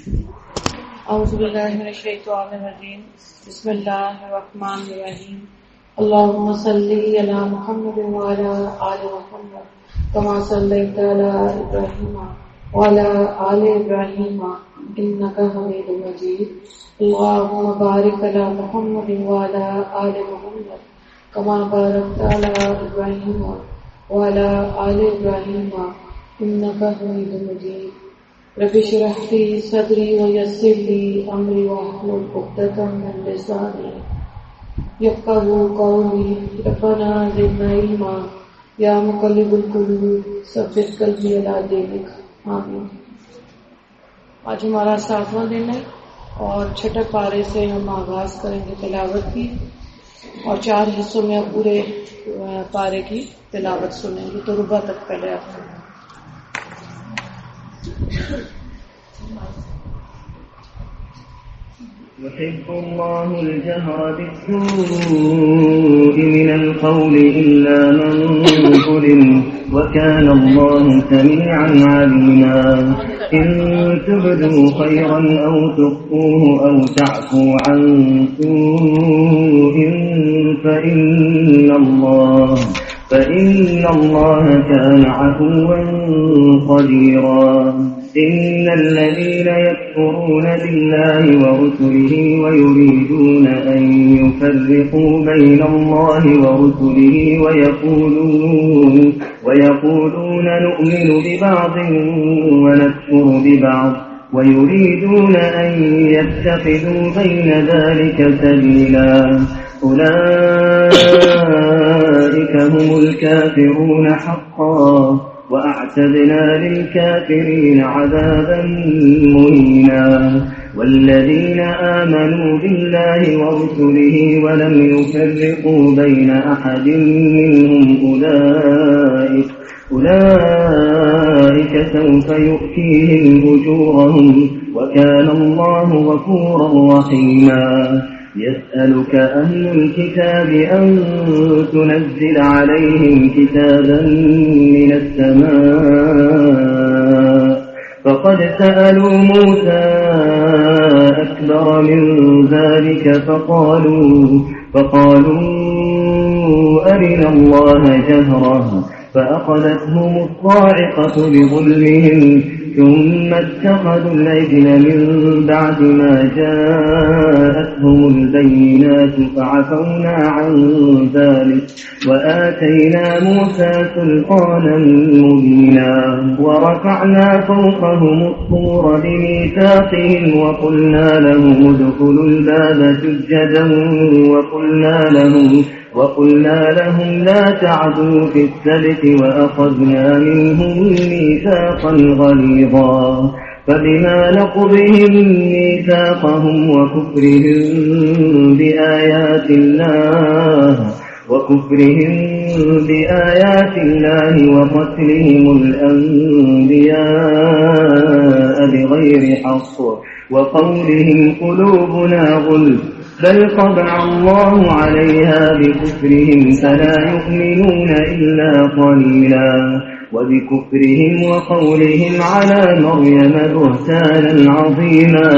اعوذ باللہ من الشیطان الرجیم بسم اللہ الرحمن الرحیم اللهم صل علی محمد وعلی آل محمد كما صلیت علی ابراہیم وعلی آل ابراہیم انک حمید مجید اللهم بارک علی محمد وعلی آل محمد كما بارکت علی ابراہیم وعلی آل ابراہیم انک حمید مجید رب اشرح لي صدري ويسر لي امري واحلل عقدة من لساني يفقهوا قولي ربنا زدنا علما يا مقلب القلوب ثبت قلبي على دينك آمين۔ آج ہمارا 7واں دن ہے اور چھٹے پارے سے ہم آغاز کریں گے تلاوت کی اور 4 حصوں میں پورے پارے کی تلاوت سنیں گے۔ تو ربع تک پہلے آپ يحب الله الجهر بالسوء من القول إلا من ظلم وكان الله سميعا عليما إن تبدوا خيرا أو تخفوه أو تعفوا عن سوء فإن الله كان عفوا قديرا إن الذين يكفرون بالله ورسله ويريدون أن يفرقوا بين الله ورسله ويقولون نؤمن ببعض ونكفر ببعض ويريدون أن يتخذوا بين ذلك سبيلا أولئك هم الكافرون حقا وأعتدنا للكافرين عذابا مهينا والذين آمنوا بالله ورسله ولم يفرقوا بين أحد منهم أولئك سوف يؤتيهم أجورهم وكان الله غفورا رحيما يسألك أهل الكتاب أن تنزل عليهم كتابا من السماء فقد سألوا موسى أكبر من ذلك فقالوا أرنا الله جهرة فأخذتهم الصاعقة بظلمهم ثم اتخذوا العجل من بعد ما جاءتهم البينات فعفونا عن ذلك وآتينا موسى سلطانا مبينا ورفعنا فوقهم الطور بميثاقهم وقلنا لهم ادخلوا الباب سجدا وقلنا لهم لا تعدوا في السبت وأخذنا منهم ميثاقا غليظا فبما نقضهم ميثاقهم وكفرهم بآيات الله وقتلهم الأنبياء بغير حق وقولهم قلوبنا غلف بل طبع الله عليها بكفرهم فلا يؤمنون إلا قليلا وبكفرهم وقولهم على مريم بهتانا عظيما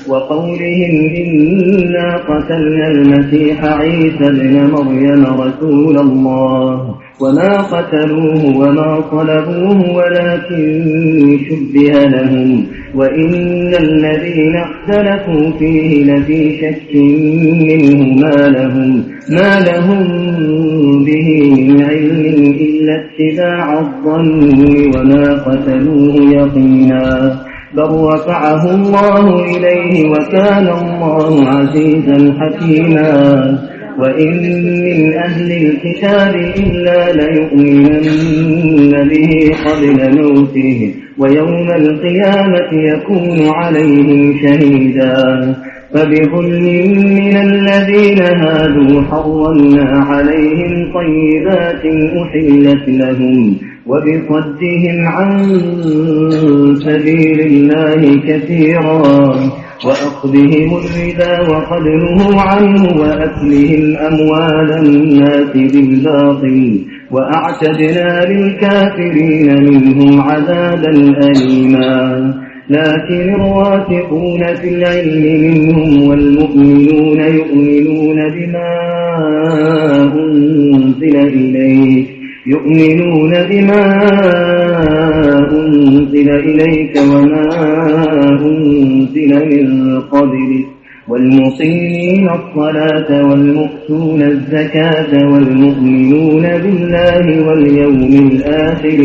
وقولهم إنا قتلنا المسيح عيسى ابن مريم رسول الله وما قتلوه وما صلبوه ولكن شبه لهم وإن الذين اختلفوا فيه لفي شك منه ما لهم به من علم إلا اتباع الظن وما قتلوه يقينا بل رفعه الله إليه وكان الله عزيزا حكيما وإن من أهل الكتاب إلا ليؤمنن به قبل موته ويوم القيامة يكون عليهم شهيدا فبظلم من الذين هادوا حرمنا عليهم طيبات أحلت لهم وبصدهم عن سبيل الله كثيرا وأخذهم الربا وقد نهوا عنه وأكلهم أموال الناس بالباطل وأعتدنا للكافرين منهم عذابا أليما لكن الراسخون في العلم منهم والمؤمنون يؤمنون بما أنزل إليك وما أنزل من قبلك والمقيمين الصلاة والمؤتون الزكاة والمؤمنون بالله واليوم الآخر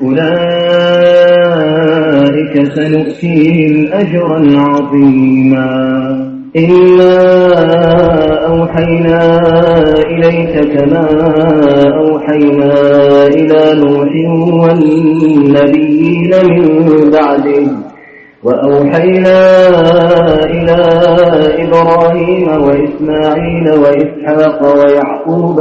أولئك سنؤتيهم أجرا عظيما إنا أوحينا إليك كما أوحينا إلى نوح والنبيين من بعده وأوحينا إلى إبراهيم وإسماعيل وإسحاق ويعقوب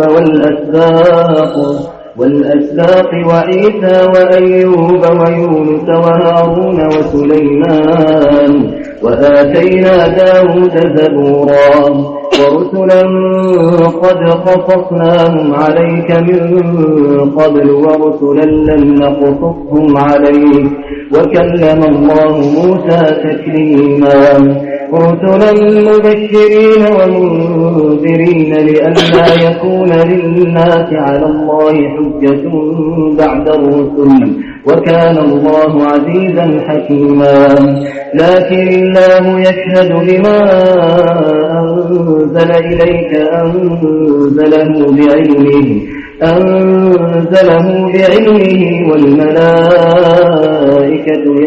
والأسباط وعيسى وأيوب ويونس وهارون وسليمان وآتينا داود زبورا ورسلا قد قصصناهم عليك من قبل ورسلا لم نقصصهم عليك وكلم الله موسى تكليما رسلا مبشرين ومنذرين لئلا يكون للناس على الله حجة بعد الرسل وكان الله عزيزا حكيما لكن الله يشهد بما أنزل إليك أنزله بعلمه والملائكة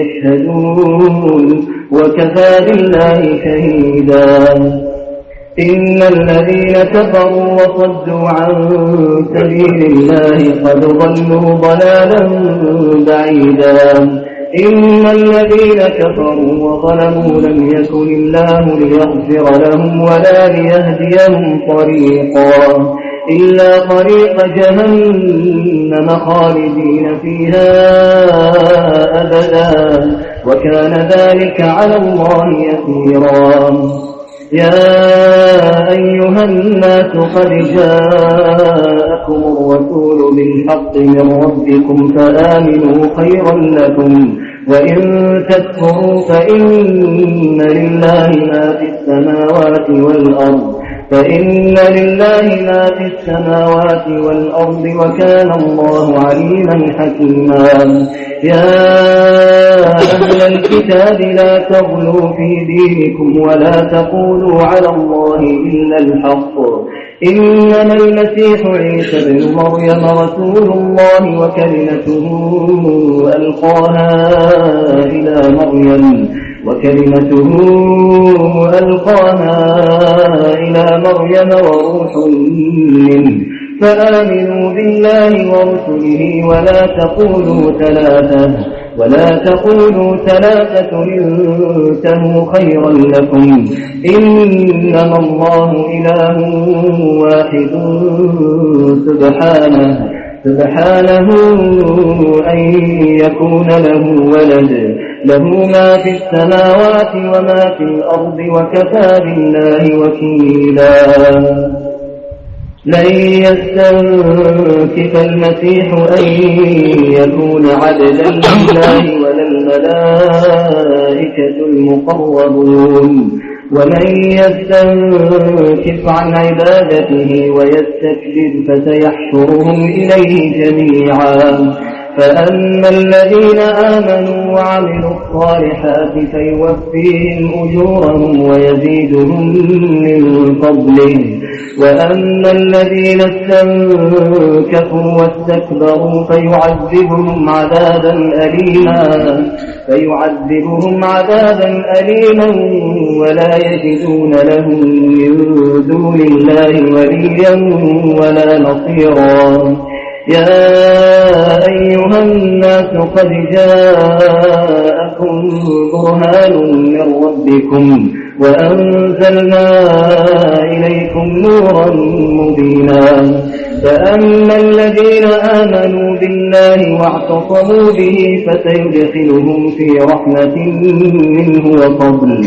يشهدون وكفى بالله شهيدا إن الذين كفروا وصدوا عن سبيل الله قد ضلوا ضلالا بعيدا إن الذين كفروا وظلموا لم يكن الله ليغفر لهم ولا ليهديهم طريقا إلا طريق جهنم خالدين فيها أبدا وكان ذلك على الله يسيرا يا أيها الناس قد جاءكم الرسول بالحق من ربكم فآمنوا خيرا لكم وإن تكفروا فإن لله ما في السماوات والأرض وكان الله عليما حكيما يا أهل الكتاب لا تغلوا في دينكم ولا تقولوا على الله إلا الحق إنما المسيح عيسى بن مريم رسول الله وكلمته ألقاها إلى مريم وروح منه فآمنوا بالله ورسله ولا تقولوا ثلاثة انتهوا خيرا لكم إنما الله إله واحد سبحانه أن يكون له ولد له ما في السماوات وما في الأرض وكفى بالله وكيلا لن يستنكف المسيح أن يكون عبدا لله ولا الملائكة المقربون ومن يستنكف عن عبادته ويستكبر فسيحشرهم إليه جميعا فأما الذين آمنوا وعملوا الصالحات فيوفيهم أجورهم ويزيدهم من فضله وأما الذين استنكفوا واستكبروا فيعذبهم عذابا أليما ولا يجدون لهم من دون الله وليا ولا نصيرا يا أيها الناس قد جاءكم برهان من ربكم وأنزلنا إليكم نورا مبينا فأما الذين آمنوا بالله واعتصموا به فسيدخلهم في رحمة منه وفضل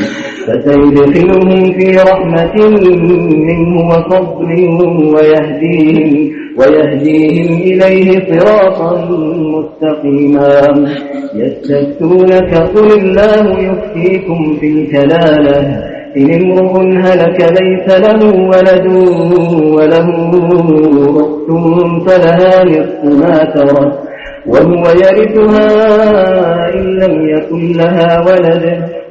ويهديهم إليه صراطا مستقيما يستفتونك قل الله يفتيكم في الكلالة إن امرؤ هلك ليس له ولد وله أخت فلها نصف ما ترك وهو يرثها إن لم يكن لها ولد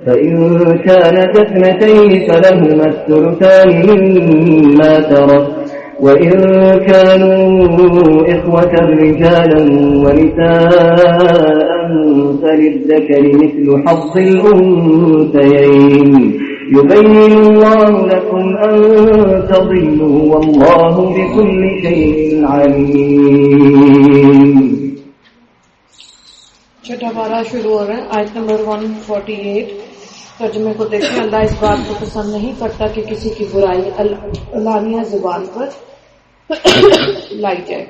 فإن كانت اثنتين فلهما الثلثان مما ترك وإن كانوا إخوة رجالا ونساء فللذكر مثل حظ الأنثيين يبين الله لكم أن تضلوا والله بكل شيء عليم. چھٹا پارہ شروع ہو رہا ہے آیت نمبر 148. ترجمے کو دیکھیں. اللہ اس بات کو پسند نہیں کرتا کہ کسی کی برائی علانیہ زبان پر لائی جائے،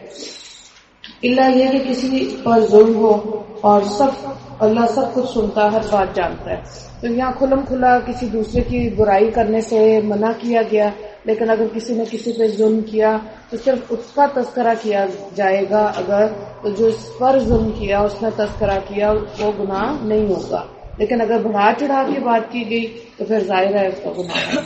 اللہ یہ کہ کسی پر ظلم ہو، اور اللہ سب کچھ سنتا، ہر بات جانتا ہے. تو یہاں کھلم کھلا کسی دوسرے کی برائی کرنے سے منع کیا گیا، لیکن اگر کسی نے کسی پہ ظلم کیا تو صرف اس کا تذکرہ کیا جائے گا. اگر جو اس پر ظلم کیا اس نے تذکرہ کیا وہ گناہ نہیں ہوگا، لیکن اگر بڑھا چڑھا کے بات کی گئی تو پھر ظاہر ہے اس کا گناہ ہے.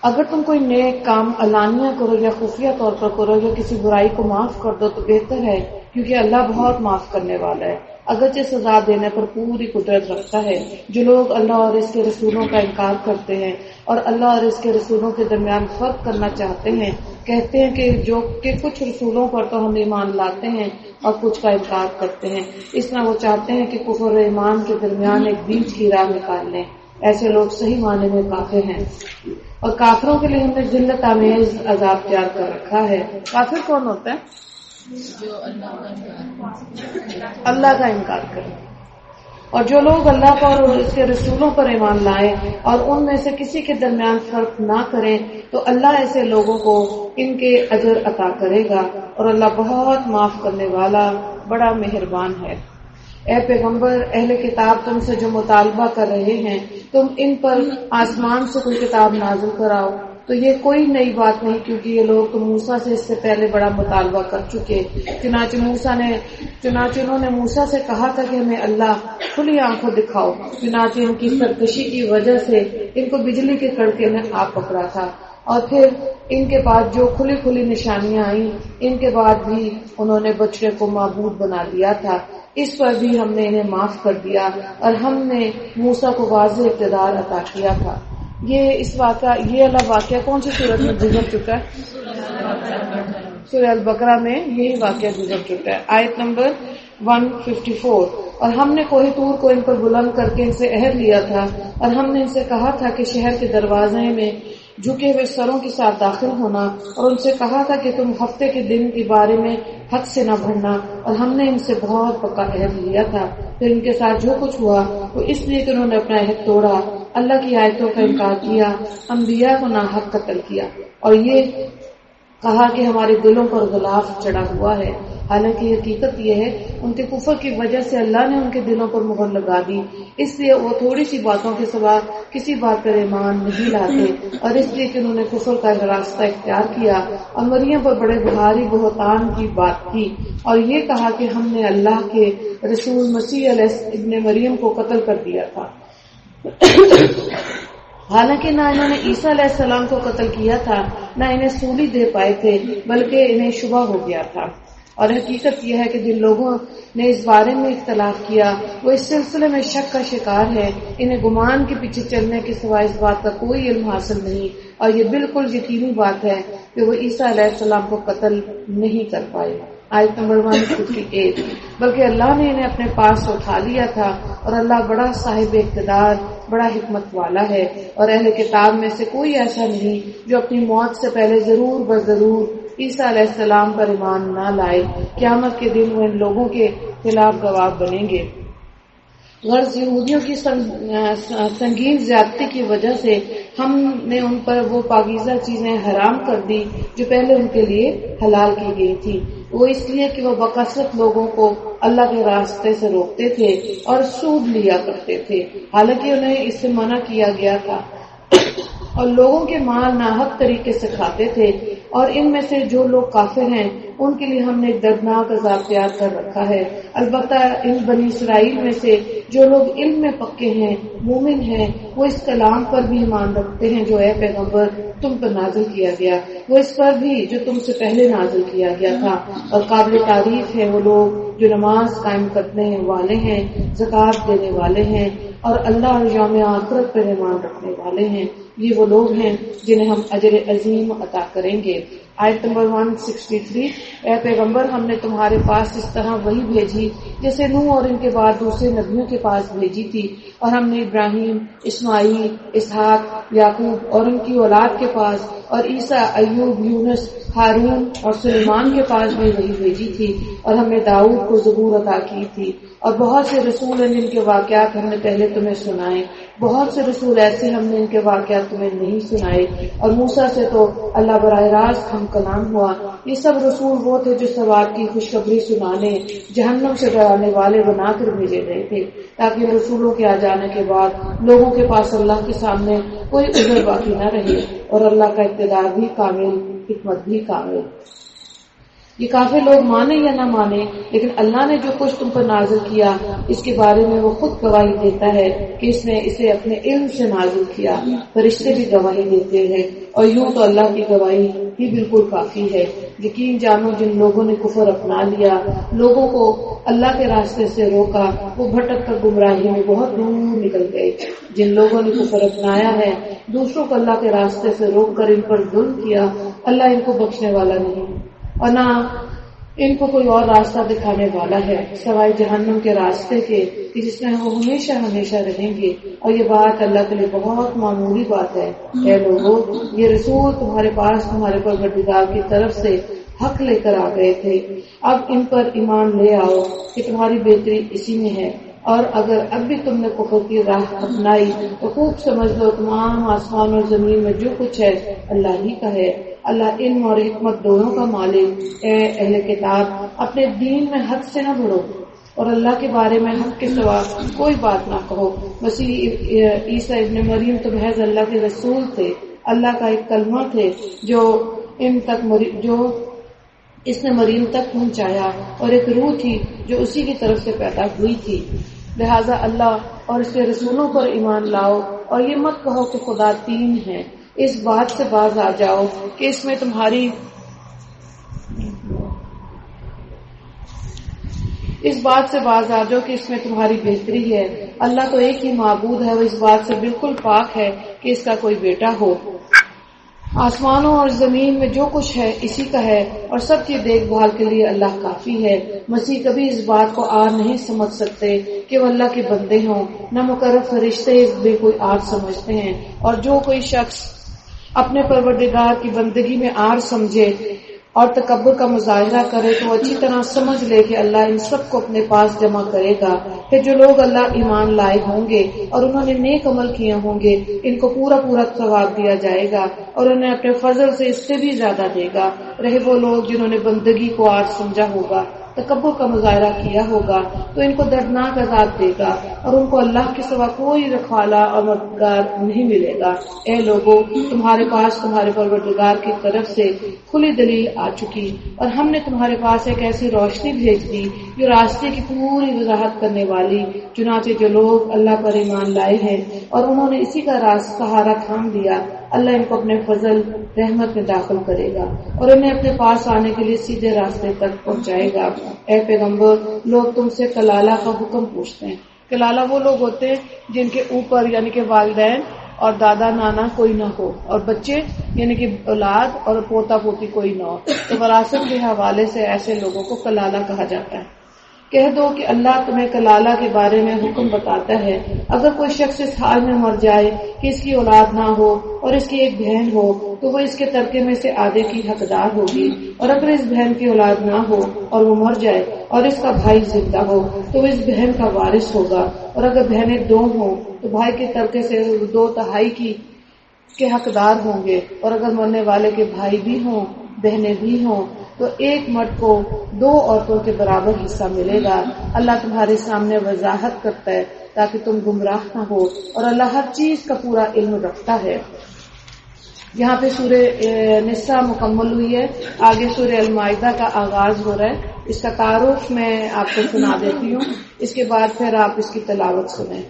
اگر تم کوئی نیک کام علانیہ کرو یا خفیہ طور پر کرو یا کسی برائی کو معاف کر دو تو بہتر ہے، کیونکہ اللہ بہت معاف کرنے والا ہے، اگرچہ سزا دینے پر پوری قدرت رکھتا ہے. جو لوگ اللہ اور اس کے رسولوں کا انکار کرتے ہیں اور اللہ اور اس کے رسولوں کے درمیان فرق کرنا چاہتے ہیں، کہتے ہیں کہ کچھ رسولوں پر تو ہم ایمان لاتے ہیں اور کچھ کا انکار کرتے ہیں، اس طرح وہ چاہتے ہیں کہ کفر اور ایمان کے درمیان ایک بیچ کی راہ نکال لیں. ایسے لوگ صحیح معنی میں کافر ہیں، اور کافروں کے لیے ہم نے ذلت آمیز عذاب تیار کر رکھا ہے. کافر کون ہوتا ہے؟ جو اللہ کا انکار کرے. اور جو لوگ اللہ پر اور اس کے رسولوں پر ایمان لائیں اور ان میں سے کسی کے درمیان فرق نہ کریں تو اللہ ایسے لوگوں کو ان کے اجر عطا کرے گا، اور اللہ بہت معاف کرنے والا بڑا مہربان ہے. اے پیغمبر، اہل کتاب تم سے جو مطالبہ کر رہے ہیں تم ان پر آسمان سے کوئی کتاب نازل کراؤ، تو یہ کوئی نئی بات نہیں، کیونکہ یہ لوگ تو موسیٰ سے اس سے پہلے بڑا مطالبہ کر چکے. چنانچہ انہوں نے موسیٰ سے کہا تھا کہ ہمیں اللہ کھلی آنکھوں دکھاؤ. چنانچہ ان کی سرکشی کی وجہ سے ان کو بجلی کے کڑکے نے آ پکڑا تھا، اور پھر ان کے بعد جو کھلی نشانیاں آئیں ان کے بعد بھی انہوں نے بچڑے کو معبود بنا دیا تھا. اس پر بھی ہم نے انہیں معاف کر دیا، اور ہم نے موسیٰ کو واضح اقتدار عطا کیا تھا. یہ اللہ واقعہ کون سی سورت میں گزر چکا ہے؟ سورہ البقرہ میں یہی واقعہ گزر چکا ہے. آیت نمبر 154. اور ہم نے کوہ طور کو ان پر بلند کر کے ان سے عہد لیا تھا، اور ہم نے ان سے کہا تھا کہ شہر کے دروازے میں جھکے ہوئے سروں کے ساتھ داخل ہونا، اور ان سے کہا تھا کہ تم ہفتے کے دن کے بارے میں حد سے نہ بڑھنا، اور ہم نے ان سے بہت پکا عہد لیا تھا. پھر ان کے ساتھ جو کچھ ہوا وہ اس لیے کہ انہوں نے اپنا عہد توڑا، اللہ کی آیتوں کا انکار کیا، انبیاء کو ناحق قتل کیا، اور یہ کہا کہ ہمارے دلوں پر غلاف چڑھا ہوا ہے. حالانکہ حقیقت یہ ہے ان کے کفر کی وجہ سے اللہ نے ان کے دلوں پر مہر لگا دی، اس لیے وہ تھوڑی سی باتوں کے سوا کسی بات پر ایمان نہیں لاتے، اور اس لیے کہ انہوں نے کفر کا راستہ اختیار کیا اور مریم پر بڑے بھاری بہتان کی بات کی، اور یہ کہا کہ ہم نے اللہ کے رسول مسیح علیہ ابن مریم کو قتل کر دیا تھا. حالانکہ نہ انہوں نے عیسیٰ علیہ السلام کو قتل کیا تھا، نہ انہیں سولی دے پائے تھے، بلکہ انہیں شبہ ہو گیا تھا. اور حقیقت یہ ہے کہ جن لوگوں نے اس بارے میں اختلاف کیا وہ اس سلسلے میں شک کا شکار ہے. انہیں گمان کے پیچھے چلنے کے سوا اس بات کا کوئی علم حاصل نہیں، اور یہ بالکل یقینی بات ہے کہ وہ عیسیٰ علیہ السلام کو قتل نہیں کر پائے. آیت نمبر 158. بلکہ اللہ نے انہیں اپنے پاس اٹھا لیا تھا، اور اللہ بڑا صاحب اقتدار، بڑا حکمت والا ہے. اور اہل کتاب میں سے کوئی ایسا نہیں جو اپنی موت سے پہلے ضرور بضرور عیسیٰ علیہ السلام پر ایمان نہ لائے. قیامت کے دن وہ ان لوگوں کے خلاف گواہ بنیں گے. غرض یہودیوں کی سنگین زیادتی کی وجہ سے ہم نے ان پر وہ پاکیزہ چیزیں حرام کر دی جو پہلے ان کے لیے حلال کی گئی تھی. وہ اس لیے کہ وہ بکثرت لوگوں کو اللہ کے راستے سے روکتے تھے اور سود لیا کرتے تھے، حالانکہ انہیں اس سے منع کیا گیا تھا، اور لوگوں کے مال ناحق طریقے سے کھاتے تھے. اور ان میں سے جو لوگ کافر ہیں ان کے لیے ہم نے ایک دردناک عذاب تیار کر رکھا ہے۔ البتہ ان بنی اسرائیل میں سے جو لوگ علم میں پکے ہیں، مومن ہیں، وہ اس کلام پر بھی ایمان رکھتے ہیں جو اے پیغمبر تم پر نازل کیا گیا، وہ اس پر بھی جو تم سے پہلے نازل کیا گیا تھا، اور قابل تعریف ہے وہ لوگ جو نماز قائم کرنے والے ہیں، زکوٰۃ دینے والے ہیں، اور اللہ اور یوم آخرت پر ایمان رکھنے والے ہیں، یہ وہ لوگ ہیں جنہیں ہم اجر عظیم عطا کریں گے۔ آیت نمبر 163، اے پیغمبر ہم نے تمہارے پاس اس طرح وہی بھیجی جیسے نوح اور ان کے بعد دوسرے نبیوں کے پاس بھیجی تھی، اور ہم نے ابراہیم، اسماعیل، اسحاق، یعقوب اور ان کی اولاد کے پاس، اور عیسیٰ، ایوب، یونس، ہارون اور سلیمان کے پاس بھی وہی بھیجی تھی، اور ہم نے داؤد کو زبور عطا کی تھی، اور بہت سے رسول ہیں جن کے واقعات ہم نے پہلے تمہیں سنائے، بہت سے رسول ایسے ہم نے ان کے واقعات تمہیں نہیں سنائے، اور موسیٰ سے تو اللہ براہ راست ہم کلام ہوا۔ یہ سب رسول وہ تھے جو ثواب کی خوشخبری سنانے، جہنم سے ڈرانے والے بنا کر بھیجے گئے تھے، تاکہ رسولوں کے آ جانے کے بعد لوگوں کے پاس اللہ کے سامنے کوئی عذر باقی نہ رہے، اور اللہ کا اقتدار بھی کامل، حکمت بھی کامل۔ یہ کافر لوگ مانے یا نہ مانے، لیکن اللہ نے جو کچھ تم پر نازل کیا اس کے بارے میں وہ خود گواہی دیتا ہے کہ اس نے اسے اپنے علم سے نازل کیا، فرشتے بھی گواہی دیتے ہیں، اور یوں تو اللہ کی گواہی ہی بالکل کافی ہے۔ یقین جانو جن لوگوں نے کفر اپنا لیا، لوگوں کو اللہ کے راستے سے روکا، وہ بھٹک کر گمراہی میں بہت دور نکل گئے۔ جن لوگوں نے کفر اپنایا ہے، دوسروں کو اللہ کے راستے سے روک کر ان پر ظلم کیا، اللہ ان کو بخشنے والا نہیں، اور نہ ان کو کوئی اور راستہ دکھانے والا ہے سوائے جہنم کے راستے کے کہ جس میں وہ ہمیشہ ہمیشہ رہیں گے، اور یہ بات اللہ کے لیے بہت معمولی بات ہے۔ اے لوگو، یہ رسول تمہارے پاس تمہارے پروردگار کی طرف سے حق لے کر آ گئے تھے، اب ان پر ایمان لے آؤ کہ تمہاری بہتری اسی میں ہے، اور اگر اب بھی تم نے کفر کی راہ اپنائی تو خوب سمجھ لو تمام آسمان اور زمین میں جو کچھ ہے اللہ ہی کا ہے۔ اللہ علم اور حکمت دونوں کا مالک۔ اے اہل کتاب، اپنے دین میں حد سے نہ بڑھو، اور اللہ کے بارے میں حق کے سوا کوئی بات نہ کہو۔ مسیح عیسیٰ ابن مریم تو محض اللہ کے رسول تھے، اللہ کا ایک کلمہ تھے جو اس نے مریم تک پہنچایا، اور ایک روح تھی جو اسی کی طرف سے پیدا ہوئی تھی۔ لہذا اللہ اور اس کے رسولوں پر ایمان لاؤ، اور یہ مت کہو کہ خدا تین ہے۔ اس بات سے باز آ جاؤ کہ اس میں تمہاری بہتری ہے۔ اللہ تو ایک ہی معبود ہے، وہ اس بات سے بالکل پاک ہے کہ اس کا کوئی بیٹا ہو۔ آسمانوں اور زمین میں جو کچھ ہے اسی کا ہے، اور سب کی دیکھ بھال کے لیے اللہ کافی ہے۔ مسیح کبھی اس بات کو آر نہیں سمجھ سکتے کہ وہ اللہ کے بندے ہوں، نہ مقرب فرشتے بھی کوئی آر سمجھتے ہیں، اور جو کوئی شخص اپنے پروردگار کی بندگی میں آر سمجھے اور تکبر کا مظاہرہ کرے تو اچھی طرح سمجھ لے کہ اللہ ان سب کو اپنے پاس جمع کرے گا۔ پھر جو لوگ اللہ ایمان لائے ہوں گے اور انہوں نے نیک عمل کیے ہوں گے، ان کو پورا پورا ثواب دیا جائے گا، اور انہیں اپنے فضل سے اس سے بھی زیادہ دے گا۔ رہے وہ لوگ جنہوں نے بندگی کو آر سمجھا ہوگا، تکبر کا مظاہرہ کیا ہوگا، تو ان کو دردناک عذاب دے گا، اور ان کو اللہ کے سوا کوئی رکھوالا اور مددگار نہیں ملے گا۔ اے لوگو، تمہارے پاس تمہارے پروردگار کی طرف سے کھلی دلیل آ چکی، اور ہم نے تمہارے پاس ایک ایسی روشنی بھیج دی جو راستے کی پوری وضاحت کرنے والی۔ چنانچہ جو لوگ اللہ پر ایمان لائے ہیں اور انہوں نے اسی کا سہارا تھام لیا، اللہ ان کو اپنے فضل رحمت میں داخل کرے گا، اور انہیں اپنے پاس آنے کے لیے سیدھے راستے تک پہنچائے گا۔ اے پیغمبر، لوگ تم سے کلالہ کا حکم پوچھتے ہیں۔ کلالہ وہ لوگ ہوتے ہیں جن کے اوپر یعنی کہ والدین اور دادا نانا کوئی نہ ہو، اور بچے یعنی کہ اولاد اور پوتا پوتی کوئی نہ ہو، تو وراثت کے حوالے سے ایسے لوگوں کو کلالہ کہا جاتا ہے۔ کہہ دو کہ اللہ تمہیں کلالہ کے بارے میں حکم بتاتا ہے، اگر کوئی شخص اس حال میں مر جائے کہ اس کی اولاد نہ ہو اور اس کی ایک بہن ہو تو وہ اس کے ترکے میں سے آدھے کی حقدار ہوگی، اور اگر اس بہن کی اولاد نہ ہو اور وہ مر جائے اور اس کا بھائی زندہ ہو تو وہ اس بہن کا وارث ہوگا، اور اگر بہنیں دو ہوں تو بھائی کے ترکے سے 2/3 کے حقدار ہوں گے، اور اگر مرنے والے کے بھائی بھی ہوں بہنیں بھی ہوں تو ایک مرد کو 2 عورتوں کے برابر حصہ ملے گا۔ اللہ تمہارے سامنے وضاحت کرتا ہے تاکہ تم گمراہ نہ ہو، اور اللہ ہر چیز کا پورا علم رکھتا ہے۔ یہاں پہ سورہ نساء مکمل ہوئی ہے، آگے سورہ المائدہ کا آغاز ہو رہا ہے. اس کا تعارف میں آپ کو سنا دیتی ہوں، اس کے بعد پھر آپ اس کی تلاوت سنیں.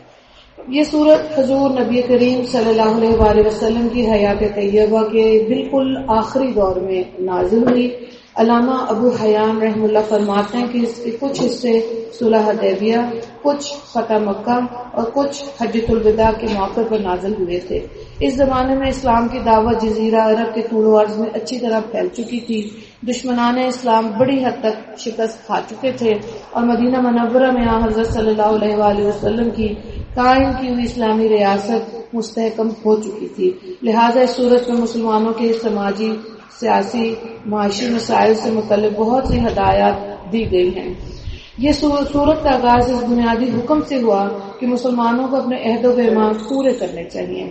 یہ سورت حضور نبی کریم صلی اللہ علیہ وآلہ وسلم کی حیات طیبہ کے بالکل آخری دور میں نازل ہوئی. علامہ ابو حیان رحم اللہ فرماتے ہیں کہ اس کے کچھ حصے صلح حدیبیہ، کچھ فتح مکہ اور کچھ حجۃ الوداع کے موقع پر نازل ہوئے تھے. اس زمانے میں اسلام کی دعوت جزیرہ عرب کے طول و عرض میں اچھی طرح پھیل چکی تھی. دشمنان اسلام بڑی حد تک شکست کھا چکے تھے اور مدینہ منورہ میں حضرت صلی اللہ علیہ وآلہ وسلم کی قائم کی ہوئی اسلامی ریاست مستحکم ہو چکی تھی. لہذا اس صورت میں مسلمانوں کے سماجی، سیاسی، معاشی مسائل سے متعلق بہت سی ہدایات دی گئی ہیں. یہ صورت کا آغاز اس بنیادی حکم سے ہوا کہ مسلمانوں کو اپنے عہد و پیمان پورے کرنے چاہیے.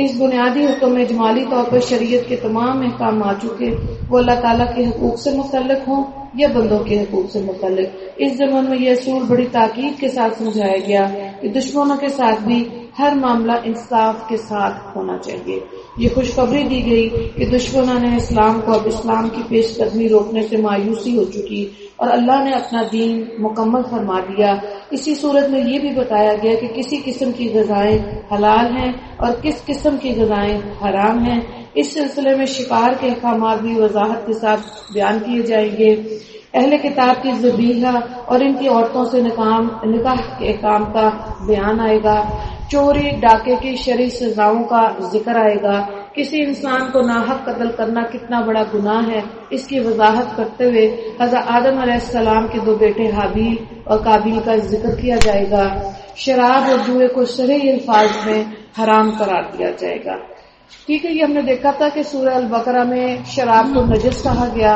اس بنیادی حکم میں اجمالی طور پر شریعت کے تمام احکام آ چکے، وہ اللہ تعالیٰ کے حقوق سے متعلق ہوں یا بندوں کے حقوق سے متعلق. اس زمن میں یہ اصول بڑی تاکید کے ساتھ سمجھایا گیا کہ دشمنوں کے ساتھ بھی ہر معاملہ انصاف کے ساتھ ہونا چاہیے. یہ خوشخبری دی گئی کہ دشمنوں نے اسلام کو اب اسلام کی پیش قدمی روکنے سے مایوسی ہو چکی اور اللہ نے اپنا دین مکمل فرما دیا. اسی صورت میں یہ بھی بتایا گیا کہ کسی قسم کی غذائیں حلال ہیں اور کس قسم کی غذائیں حرام ہیں. اس سلسلے میں شکار کے احکامات بھی وضاحت کے ساتھ بیان کیے جائیں گے. اہل کتاب کی ذبیحہ اور ان کی عورتوں سے نکاح کے احکام کا بیان آئے گا. چوری ڈاکے کی شرعی سزاؤں کا ذکر آئے گا. کسی انسان کو ناحق قتل کرنا کتنا بڑا گناہ ہے اس کی وضاحت کرتے ہوئے حضرت آدم علیہ السلام کے 2 بیٹے حابیل اور قابیل کا ذکر کیا جائے گا. شراب اور جوئے کو صریح الفاظ میں حرام قرار دیا جائے گا. ٹھیک ہے، یہ ہم نے دیکھا تھا کہ سورہ البقرہ میں شراب کو نجس کہا گیا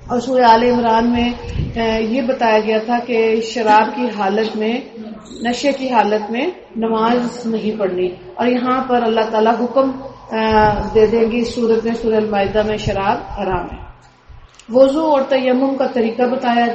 اور سورہ آل عمران میں یہ بتایا گیا تھا کہ شراب کی حالت میں، نشے کی حالت میں نماز نہیں پڑھنی، اور یہاں پر اللہ تعالیٰ حکم دے دیں گی سورت میں، سورہ المائدہ میں شراب حرام ہے. وضو اور تیمم کا طریقہ بتایا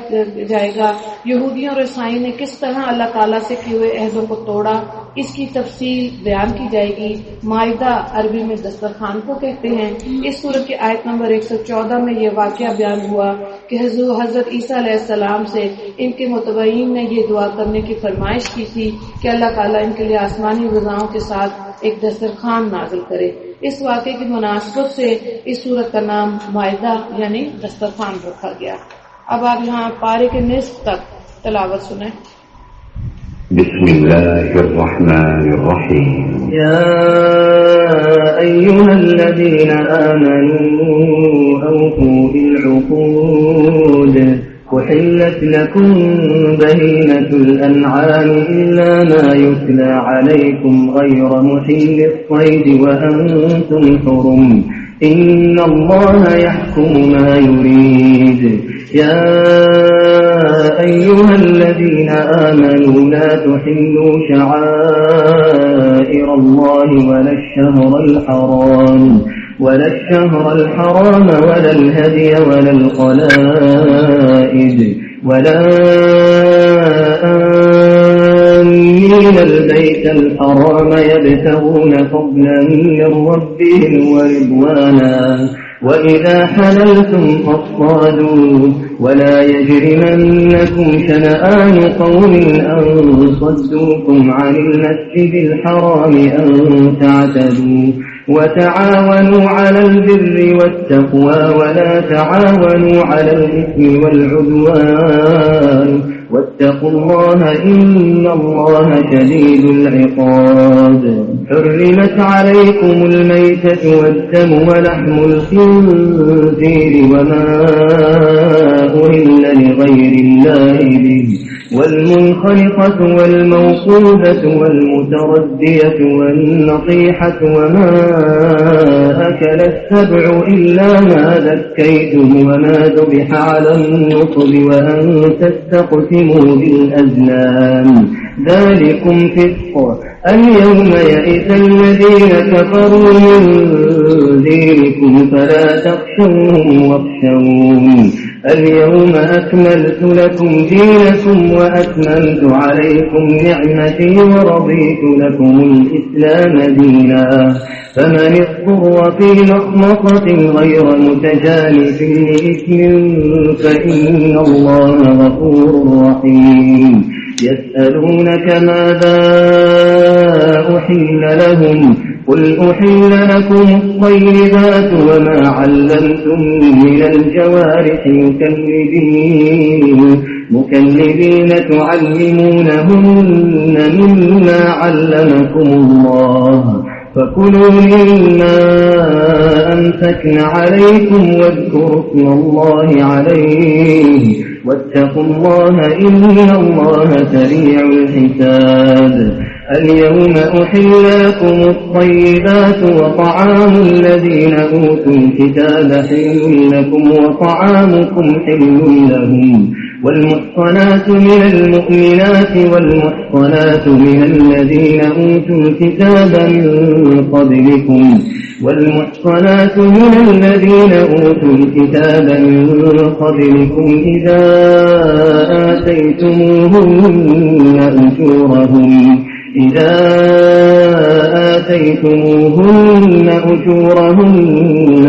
جائے گا. یہودیوں اور عیسائی نے کس طرح اللہ تعالیٰ سے کیے ہوئے عہدوں کو توڑا اس کی تفصیل بیان کی جائے گی. مائدہ عربی میں دسترخوان کو کہتے ہیں. اس سورت کی آیت نمبر 114 میں یہ واقعہ بیان ہوا کہ حضرت عیسیٰ علیہ السلام سے ان کے متبعین نے یہ دعا کرنے کی فرمائش کی تھی کہ اللہ تعالیٰ ان کے لیے آسمانی غذاؤں کے ساتھ ایک دسترخوان نازل کرے. اس واقعے کی مناسبت سے اس سورت کا نام مائدہ یعنی دسترخوان رکھا گیا. اب آپ یہاں پارے کے نصف تک تلاوت سنیں. بسم الله الرحمن الرحيم. يا أيها الذين آمنوا أوفوا بالعقود أحلت لكم بهيمة الأنعام إلا ما يتلى عليكم غير محل الصيد وأنتم حرم إن الله يحكم ما يريد. يا أيها الذين آمنوا لا تحلوا شعائر الله ولا الشهر الحرام ولا الهدي ولا القلائد ولا آمين البيت الحرام يبتغون فضلا من ربهم ورضوانا وإذا حللتم فاصطادوا ولا يجرمنكم شنآن قوم أن صدوكم عن المسجد الحرام أن تعتدوا وتعاونوا على البر والتقوى ولا تعاونوا على الإثم والعدوان واتقوا الله إن الله شديد العقاب. حرمت عليكم الميتة والدم ولحم الخنزير وما أهل لغير الله به والمنخنقة والموقوذة والمتردية والنطيحة وما أكل السبع إلا ما ذكيتم وما ذبح على النصب وأن تستقسموا بالأزلام ذلكم فسق. اليوم يئس الذين كفروا من دينكم فلا تخشوهم واخشون اليوم أكملت لكم دينكم وأتممت عليكم نعمتي ورضيت لكم الإسلام دينا فمن اضطر في مخمصة غير متجانف لإثم فإن الله غفور رحيم يسألونك ماذا أحل لهم قل أحل لكم الطيبات وما علمتم من الجوارح مكلبين تعلمونهن مما علمكم الله فكلوا مما أمسكن عليكم واذكروا اسم الله عليه واتقوا الله إن الله سريع الحساب اليوم أحل لكم الطيبات وطعام الذين أوتوا الكتاب حل لكم وطعامكم حل لهم والمحصنات من المؤمنات والمحصنات من الذين أوتوا الكتاب من قبلكم إذا آتيتموهن أجورهن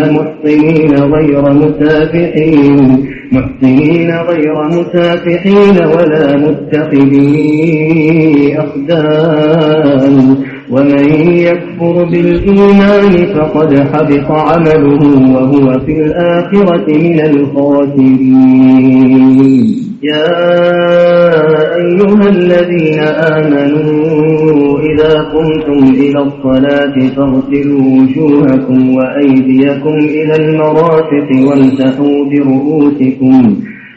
محسنين غير مسافحين ولا متخذي أخدان ومن يكفر بالإيمان فقد حبط عمله وهو في الآخرة من الخاسرين يا أيها الذين آمنوا إذا قمتم إلى الصلاة فاغسلوا وجوهكم وأيديكم إلى المرافق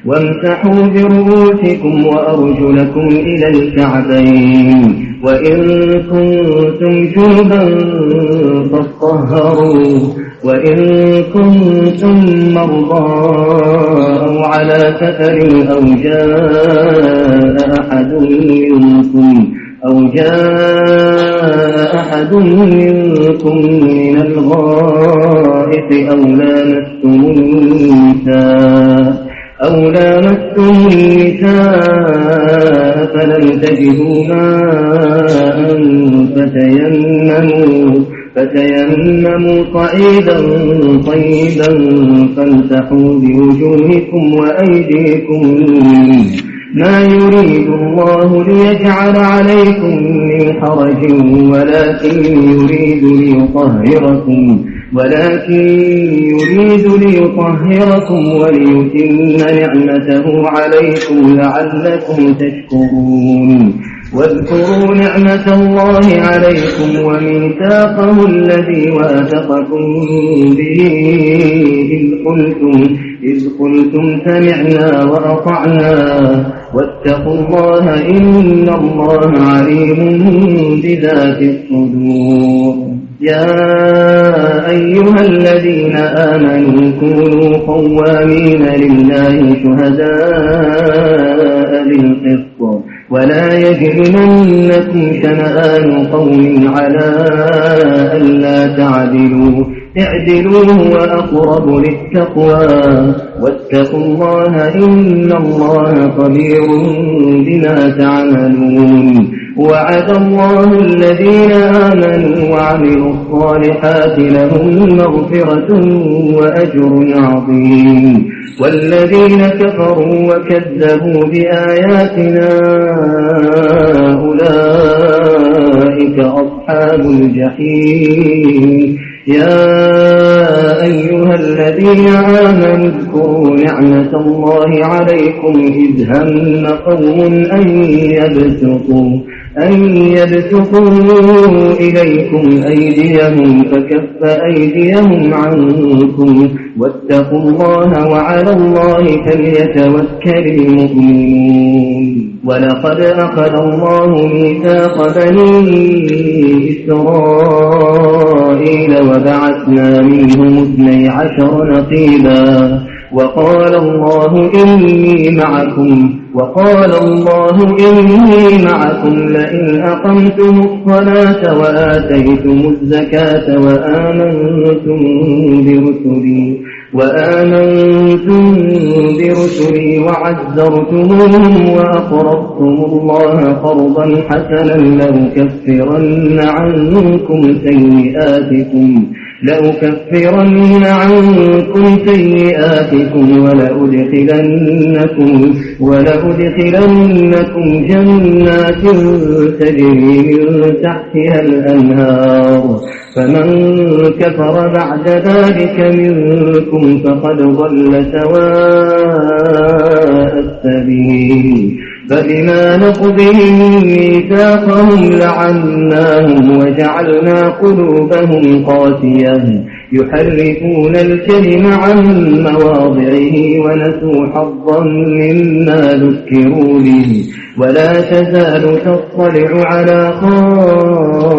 وامسحوا برؤوسكم وأرجلكم إلى الكعبين وإن كنتم جنبا فاطهروا وإن كنتم مرضى أو على سفر أو جاء أحد منكم من الغائط أو لامستم النساء فلم تجدوا ماء فتيمموا صعيدا طيبا فامسحوا بوجوهكم وأيديكم ما يريد الله ليجعل عليكم من حرج ولكن يريد ليطهركم وليتم نعمته عليكم لعلكم تشكرون واذكروا نعمة الله عليكم وميثاقه الذي واثقكم به إذ قلتم سمعنا وأطعنا واتقوا الله إن الله عليم بذات الصدور يا أيها الذين آمنوا كونوا قوامين لله شهداء بالقسط ولا يجرمنكم شنآن قوم على ألا تعدلوا اعدلوا هو أقرب للتقوى واتقوا الله إن الله خبير بما تعملون وعد الله الذين آمنوا وعملوا الصالحات لهم مغفرة وأجر عظيم والذين كفروا وكذبوا بآياتنا أولئك أصحاب الجحيم يا أيها الذين آمنوا اذكروا نعمة الله عليكم إذ هم قوم أن يبسطوا إليكم أيديهم فكف أيديهم عنكم واتقوا الله وعلى الله فليتوكل المؤمنون ولقد أخذ الله ميثاق بني إسرائيل وبعثنا منهم 12 نقيبا وقال الله إني معكم لئن أقمتم الصلاة وآمنتم برسلي وعزرتموهم وأقرضتم الله قرضا حسنا لأكفرن عنكم سيئاتكم ولأدخلنكم جنات تجري من تحتها الأنهار فمن كفر بعد ذلك منكم فقد ضل سواء السبيل فبما نقضهم ميثاقهم لعناهم وجعلنا قلوبهم قاسية يحرفون الكلم عن مواضعه ونسوا حظا مما ذكروا به ولا تزال تطلع على خائنة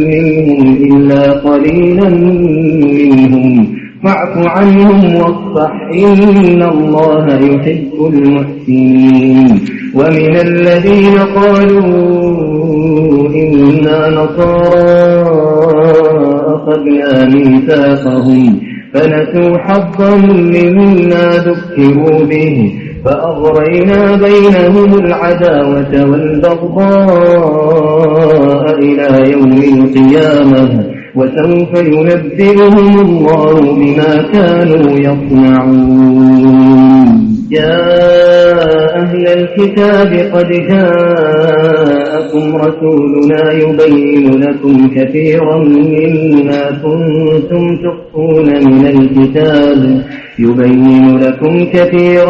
منهم إلا قليلا منهم فاعف عنهم واصفح إن الله يحب المحسنين ومن الذين قالوا إنا نصارى أخذنا ميثاقهم فنسوا حظا مما ذكروا به فأغرينا بينهم العداوة والبغضاء إلى يوم القيامة وسوف ينبئهم الله بما كانوا يصنعون يا أهل الكتاب قد جاءكم رسولنا يبين لكم كثيرا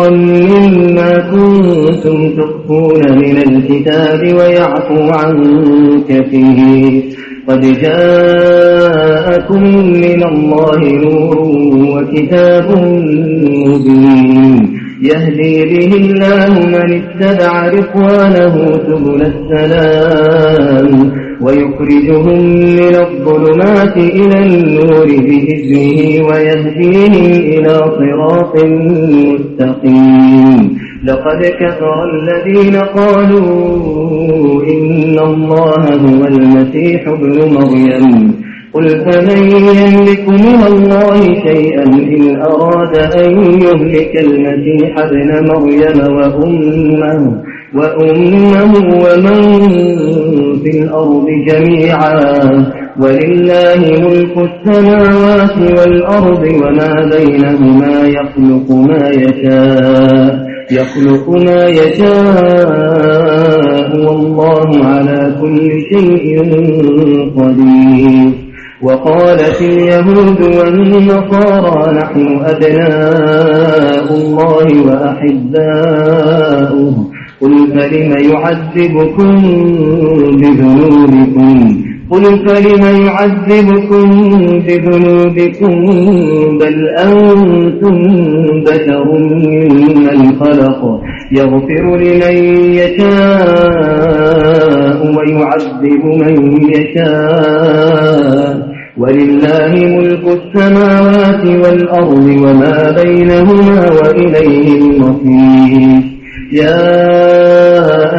مما كنتم تخفون من الكتاب ويعفو عن كثير قد جاءكم من الله نور وكتاب مبين يهدي به الله من اتبع رضوانه سبل السلام ويخرجهم من الظلمات إلى النور بإذنه ويهديهم إلى صراط مستقيم لقد كفر الذين قالوا إن الله هو المسيح ابن مريم قل فمن يملك من الله شيئا إن أراد أن يهلك المسيح ابن مريم وأمه ومن في الأرض جميعا ولله ملك السماوات والأرض وما بينهما يخلق ما يشاء والله على كل شيء قدير وقالت اليهود والنصارى نحن أبناء الله وأحباؤه قل فلم يعذبكم بذنوبكم بل أنتم بشر ممن خلق يغفر لمن يشاء ويعذب من يشاء ولله ملك السماوات والأرض وما بينهما وإليه المصير يا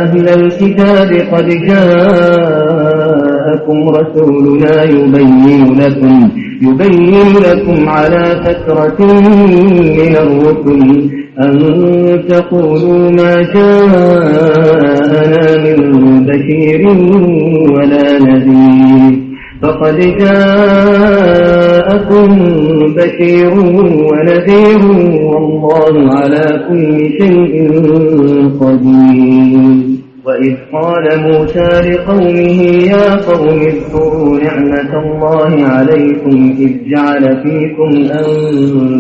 أهل الكتاب قد جاءكم رسولنا يبين لكم على فترة من الرسل أن تقولوا ما جاءنا من بشير ولا نذير فقد جاءكم بشير ونذير والله على كل شيء قدير وإذ قال موسى لقومه يا قوم اذكروا نعمة الله عليكم إذ جعل فيكم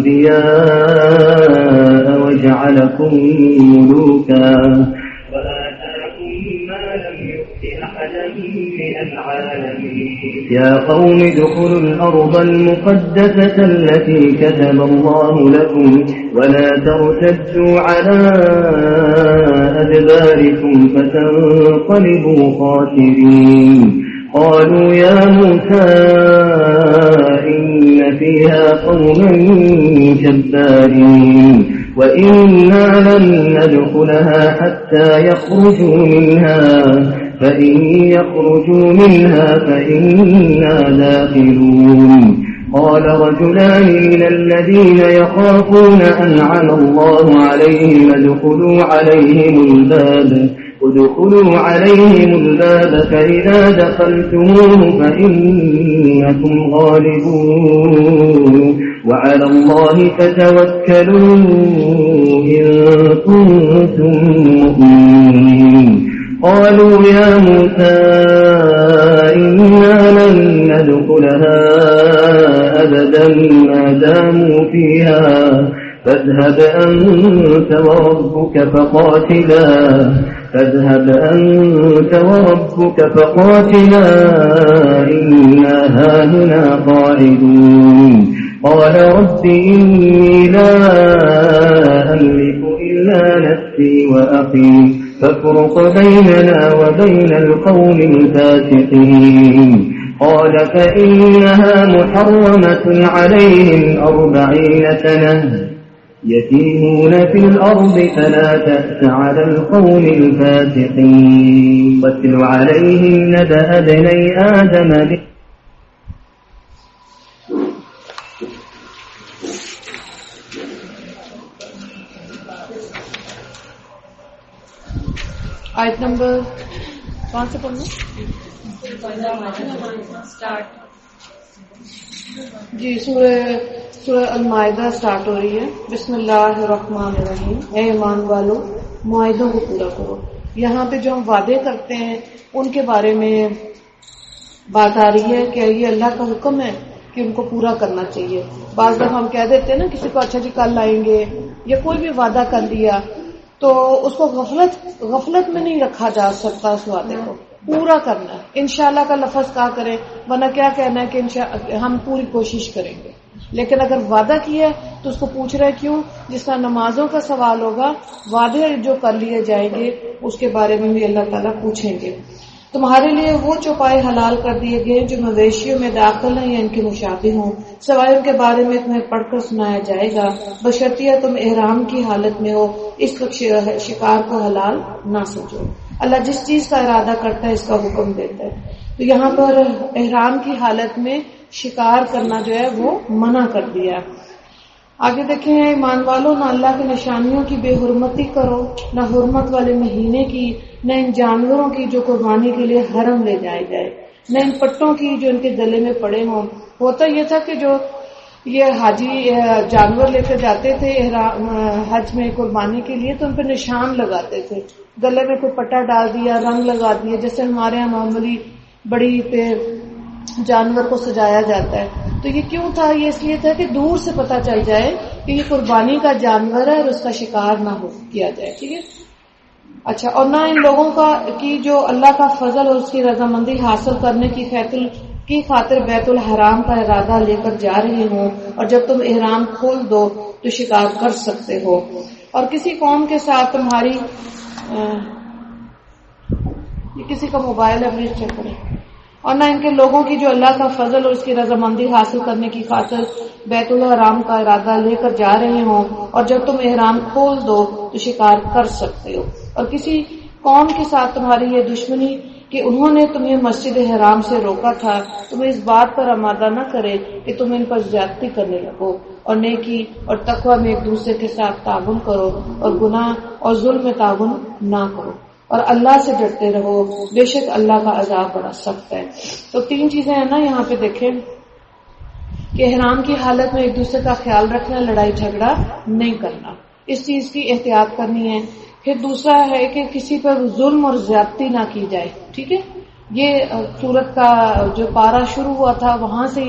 أنبياء وجعلكم ملوكا وآتاكم ما لم يؤت أحدا من العالمين يا قوم ادخلوا الأرض المقدسة التي كتب الله لكم ولا ترتدوا على أدباركم فتنقلبوا خاسرين قالوا يا موسى إن فيها قوما جبارين وإنا لن ندخلها حتى يخرجوا منها فإن يخرجوا منها فإنا داخلون قال رجلان من الذين يخافون أنعم الله عليهم ادخلوا عليهم الباب فإذا دخلتموه فإنكم غالبون وعلى الله فتوكلوا إن كنتم مؤمنين قالوا يا موسى إنا لن ندخلها أبدا ما داموا فيها فاذهب أنت وربك فقاتلا إنا هاهنا قاعدون قال رب إني لا أملك إلا نفسي وأخي فافرق بيننا وبين القوم الفاسقين قال فإنها محرمة عليهم 40 سنة يتيمون في الأرض فلا تأس على القوم الفاسقين واتل عليهم نبأ ابني آدم آیت نمبر کون سے پڑھنا جی سورہ المائدہ سٹارٹ ہو رہی ہے. بسم اللہ الرحمن الرحیم. اے ایمان والو معاہدوں کو پورا کرو. یہاں پہ جو ہم وعدے کرتے ہیں ان کے بارے میں بات آ رہی ہے کہ یہ اللہ کا حکم ہے کہ ان کو پورا کرنا چاہیے. بعض دفعہ ہم کہہ دیتے ہیں نا کسی کو اچھا جی کل آئیں گے یا کوئی بھی وعدہ کر لیا تو اس کو غفلت میں نہیں رکھا جا سکتا. اس وعدے کو پورا کرنا ہے. انشاءاللہ کا لفظ کہا کریں ورنہ کیا کہنا ہے کہ ہم پوری کوشش کریں گے. لیکن اگر وعدہ کیا ہے تو اس کو پوچھ رہے کیوں. جس طرح نمازوں کا سوال ہوگا وعدے جو کر لیے جائیں گے اس کے بارے میں بھی اللہ تعالیٰ پوچھیں گے. تمہارے لیے وہ چوپائے حلال کر دیے گئے جو مویشیوں میں داخل ہیں یا ان کے مشابہ ہوں سوائے ان کے بارے میں تمہیں پڑھ کر سنایا جائے گا بشرطیہ تم احرام کی حالت میں ہو اس وقت شکار کو حلال نہ سمجھو. اللہ جس چیز کا ارادہ کرتا ہے اس کا حکم دیتا ہے. تو یہاں پر احرام کی حالت میں شکار کرنا جو ہے وہ منع کر دیا. آگے دیکھیں ایمان والو نہ اللہ کی نشانیوں کی بے حرمتی کرو نہ حرمت والے مہینے کی نہ ان جانوروں کی جو قربانی کے لیے حرم لے جائے جائے نہ ان پٹوں کی جو ان کے گلے میں پڑے ہوں. ہوتا یہ تھا کہ جو یہ حاجی جانور لے کر جاتے تھے حج میں قربانی کے لیے تو ان پہ نشان لگاتے تھے. گلے میں کوئی پٹا ڈال دیا رنگ لگا دیا جیسے ہمارے یہاں معمولی بڑی پہ جانور کو سجایا جاتا ہے. تو یہ کیوں تھا؟ یہ اس لیے تھا کہ دور سے پتہ چل جائے کہ یہ قربانی کا جانور ہے اور اس کا شکار نہ ہو کیا جائے. ٹھیک ہے. اچھا اور نہ ان لوگوں کا کی جو اللہ کا فضل اور اس کی رضامندی حاصل کرنے کی خاطر بیت الحرام کا ارادہ لے کر جا رہے ہوں اور جب تم احرام کھول دو تو شکار کر سکتے ہو. اور کسی قوم کے ساتھ تمہاری کسی کا موبائل ہے پلیز چیک کریں. اور نہ ان کے لوگوں کی جو اللہ کا فضل اور اس کی رضامندی حاصل کرنے کی خاطر بیت الحرام کا ارادہ لے کر جا رہے ہوں اور جب تم احرام کھول دو تو شکار کر سکتے ہو. اور کسی قوم کے ساتھ تمہاری یہ دشمنی کہ انہوں نے تمہیں مسجد حرام سے روکا تھا تمہیں اس بات پر آمادہ نہ کرے کہ تم ان پر زیادتی کرنے لگو اور نیکی اور تقوی میں ایک دوسرے کے ساتھ تعاون کرو اور گناہ اور ظلم میں تعاون نہ کرو اور اللہ سے ڈرتے رہو بے شک اللہ کا عذاب بڑا سخت ہے. تو 3 چیزیں ہیں نا یہاں پہ دیکھیں کہ احرام کی حالت میں ایک دوسرے کا خیال رکھنا لڑائی جھگڑا نہیں کرنا اس چیز کی احتیاط کرنی ہے. پھر دوسرا ہے کہ کسی پر ظلم اور زیادتی نہ کی جائے. ٹھیک ہے. یہ سورت کا جو پارہ شروع ہوا تھا وہاں سے